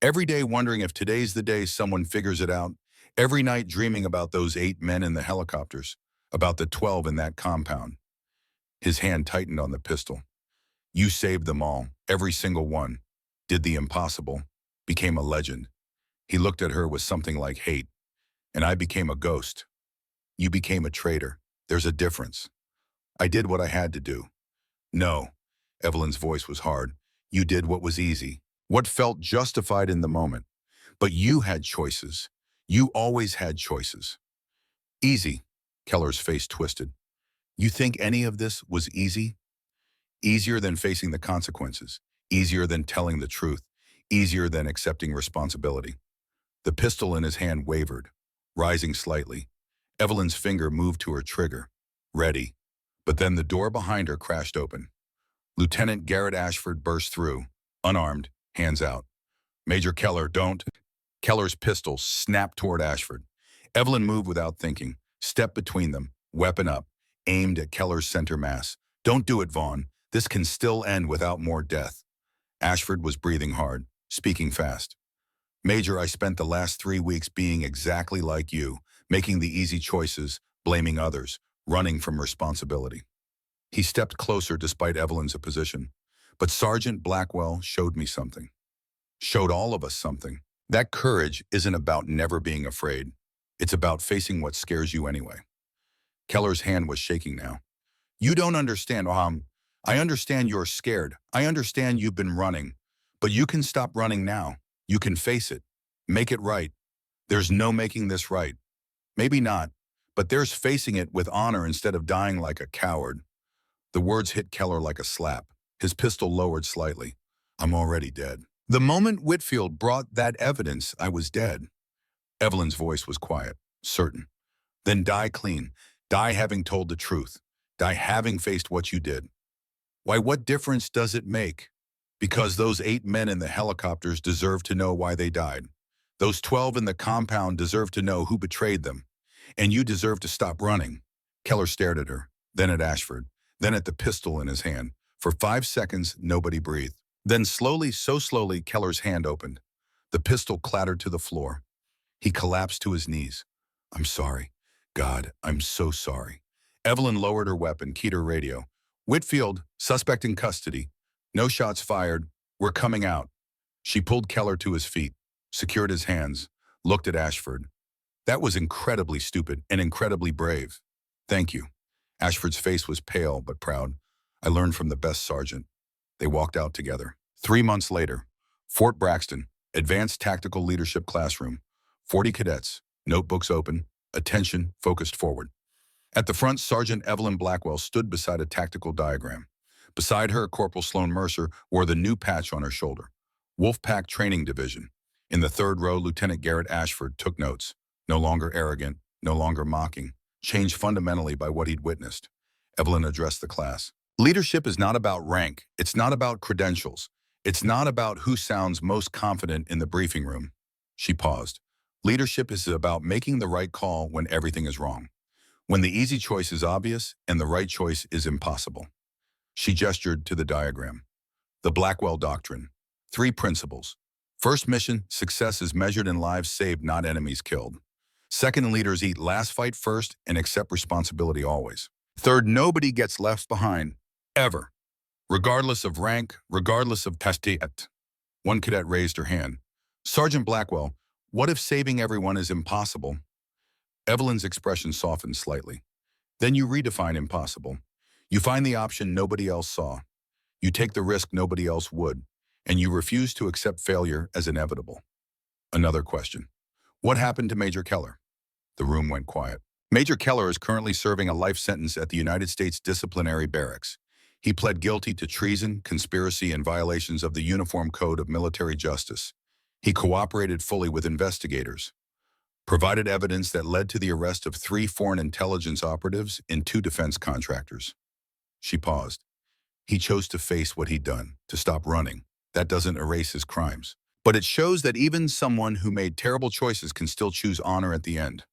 Every day wondering if today's the day someone figures it out. Every night dreaming about those 8 men in the helicopters, about the 12 in that compound. His hand tightened on the pistol. You saved them all, every single one. Did the impossible, became a legend. He looked at her with something like hate. And I became a ghost. You became a traitor. There's a difference. I did what I had to do. No, Evelyn's voice was hard. You did what was easy, what felt justified in the moment. But you had choices. You always had choices. Easy, Keller's face twisted. You think any of this was easy? Easier than facing the consequences. Easier than telling the truth. Easier than accepting responsibility. The pistol in his hand wavered, rising slightly. Evelyn's finger moved to her trigger, ready. But then the door behind her crashed open. Lieutenant Garrett Ashford burst through, unarmed, hands out. Major Keller, don't. Keller's pistol snapped toward Ashford. Evelyn moved without thinking, stepped between them, weapon up, aimed at Keller's center mass. Don't do it, Vaughn. This can still end without more death. Ashford was breathing hard, speaking fast. Major, I spent the last 3 weeks being exactly like you, making the easy choices, blaming others, running from responsibility. He stepped closer despite Evelyn's opposition. But Sergeant Blackwell showed me something. Showed all of us something. That courage isn't about never being afraid. It's about facing what scares you anyway. Keller's hand was shaking now. You don't understand, I understand you're scared. I understand you've been running. But you can stop running now. You can face it. Make it right. There's no making this right. Maybe not, but there's facing it with honor instead of dying like a coward. The words hit Keller like a slap. His pistol lowered slightly. I'm already dead. The moment Whitfield brought that evidence, I was dead. Evelyn's voice was quiet, certain. Then die clean. Die having told the truth. Die having faced what you did. Why, what difference does it make? Because those 8 men in the helicopters deserve to know why they died. Those 12 in the compound deserve to know who betrayed them. And you deserve to stop running. Keller stared at her, then at Ashford, then at the pistol in his hand. For 5 seconds, nobody breathed. Then slowly, so slowly, Keller's hand opened. The pistol clattered to the floor. He collapsed to his knees. "I'm sorry. God, I'm so sorry." Evelyn lowered her weapon, keyed her radio. "Whitfield, suspect in custody. No shots fired. We're coming out." She pulled Keller to his feet, secured his hands, looked at Ashford. "That was incredibly stupid and incredibly brave. Thank you." Ashford's face was pale but proud. "I learned from the best sergeant." They walked out together. 3 months later, Fort Braxton, Advanced Tactical Leadership Classroom. 40 cadets, notebooks open, attention focused forward. At the front, Sergeant Evelyn Blackwell stood beside a tactical diagram. Beside her, Corporal Sloan Mercer wore the new patch on her shoulder. Wolfpack Training Division. In the third row, Lieutenant Garrett Ashford took notes. No longer arrogant, no longer mocking. Changed fundamentally by what he'd witnessed. Evelyn addressed the class. "Leadership is not about rank. It's not about credentials. It's not about who sounds most confident in the briefing room." She paused. "Leadership is about making the right call when everything is wrong. When the easy choice is obvious and the right choice is impossible." She gestured to the diagram. The Blackwell Doctrine. 3 principles. First mission, success is measured in lives saved, not enemies killed. Second, leaders eat last, fight first, and accept responsibility always. Third, nobody gets left behind, ever. Regardless of rank, regardless of tastet. One cadet raised her hand. "Sergeant Blackwell, what if saving everyone is impossible?" Evelyn's expression softened slightly. "Then you redefine impossible. You find the option nobody else saw. You take the risk nobody else would, and you refuse to accept failure as inevitable." Another question. "What happened to Major Keller?" The room went quiet. "Major Keller is currently serving a life sentence at the United States Disciplinary Barracks. He pled guilty to treason, conspiracy, and violations of the Uniform Code of Military Justice. He cooperated fully with investigators, provided evidence that led to the arrest of 3 foreign intelligence operatives and 2 defense contractors." She paused. "He chose to face what he'd done, to stop running. That doesn't erase his crimes. But it shows that even someone who made terrible choices can still choose honor at the end."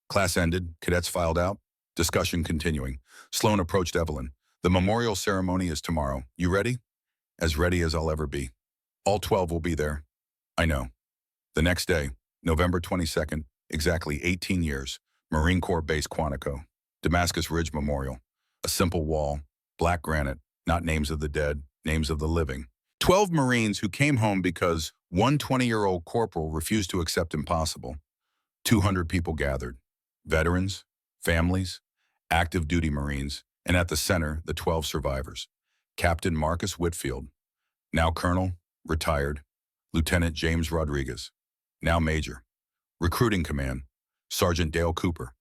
Class ended, cadets filed out, discussion continuing. Sloan approached Evelyn. "The memorial ceremony is tomorrow. You ready?" "As ready as I'll ever be. All 12 will be there." "I know." The next day, November 22nd, exactly 18 years, Marine Corps Base Quantico, Damascus Ridge Memorial. A simple wall, black granite, not names of the dead, names of the living. 12 Marines who came home because one 20-year-old corporal refused to accept impossible. 200 people gathered. Veterans, families, active duty Marines, and at the center, the 12 survivors. Captain Marcus Whitfield, now Colonel, retired. Lieutenant James Rodriguez, now Major. Recruiting Command, Sergeant Dale Cooper,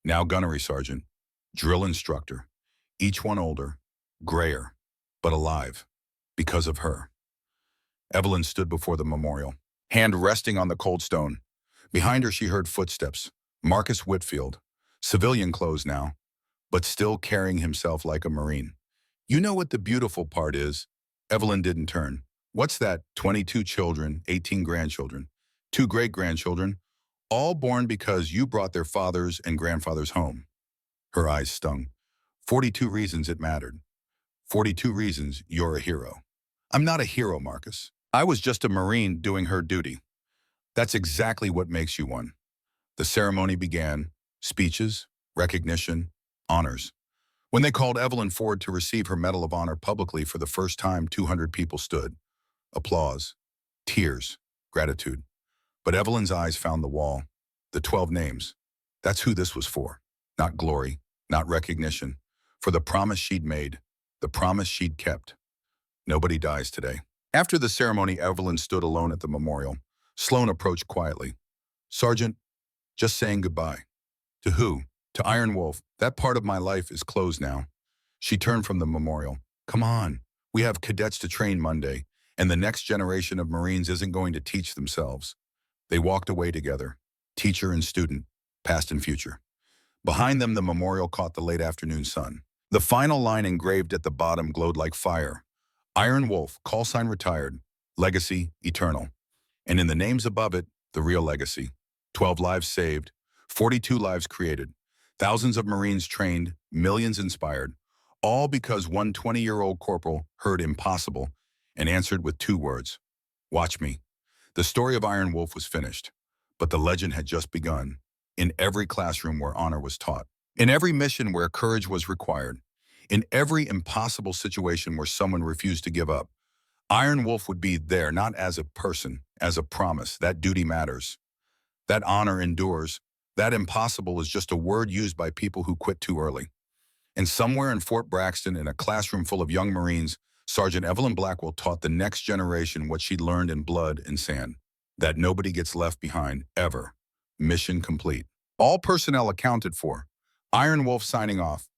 now Gunnery Sergeant. Drill Instructor, each one older, grayer, but alive, because of her. Evelyn stood before the memorial, hand resting on the cold stone. Behind her she heard footsteps. Marcus Whitfield, civilian clothes now, but still carrying himself like a Marine. "You know what the beautiful part is?" Evelyn didn't turn. "What's that? 22 children, 18 grandchildren, 2 great-grandchildren, all born because you brought their fathers and grandfathers home." Her eyes stung. 42 reasons it mattered. 42 reasons you're a hero. "I'm not a hero, Marcus. I was just a Marine doing her duty." "That's exactly what makes you one." The ceremony began. Speeches, recognition, honors. When they called Evelyn forward to receive her Medal of Honor publicly for the first time, 200 people stood. Applause, tears, gratitude. But Evelyn's eyes found the wall. The 12 names. That's who this was for. Not glory, not recognition. For the promise she'd made, the promise she'd kept. Nobody dies today. After the ceremony, Evelyn stood alone at the memorial. Sloan approached quietly. "Sergeant, just saying goodbye." "To who?" "To Iron Wolf. That part of my life is closed now." She turned from the memorial. "Come on. We have cadets to train Monday, and the next generation of Marines isn't going to teach themselves." They walked away together, teacher and student, past and future. Behind them, the memorial caught the late afternoon sun. The final line engraved at the bottom glowed like fire. Iron Wolf, call sign retired, legacy eternal. And in the names above it, the real legacy. 12 lives saved, 42 lives created, thousands of Marines trained, millions inspired, all because one 20-year-old corporal heard impossible and answered with 2 words: watch me. The story of Iron Wolf was finished, but the legend had just begun. In every classroom where honor was taught, in every mission where courage was required, in every impossible situation where someone refused to give up, Iron Wolf would be there, not as a person, as a promise. That duty matters. That honor endures. That impossible is just a word used by people who quit too early. And somewhere in Fort Braxton, in a classroom full of young Marines, Sergeant Evelyn Blackwell taught the next generation what she'd learned in blood and sand: that nobody gets left behind, ever. Mission complete. All personnel accounted for. Iron Wolf signing off.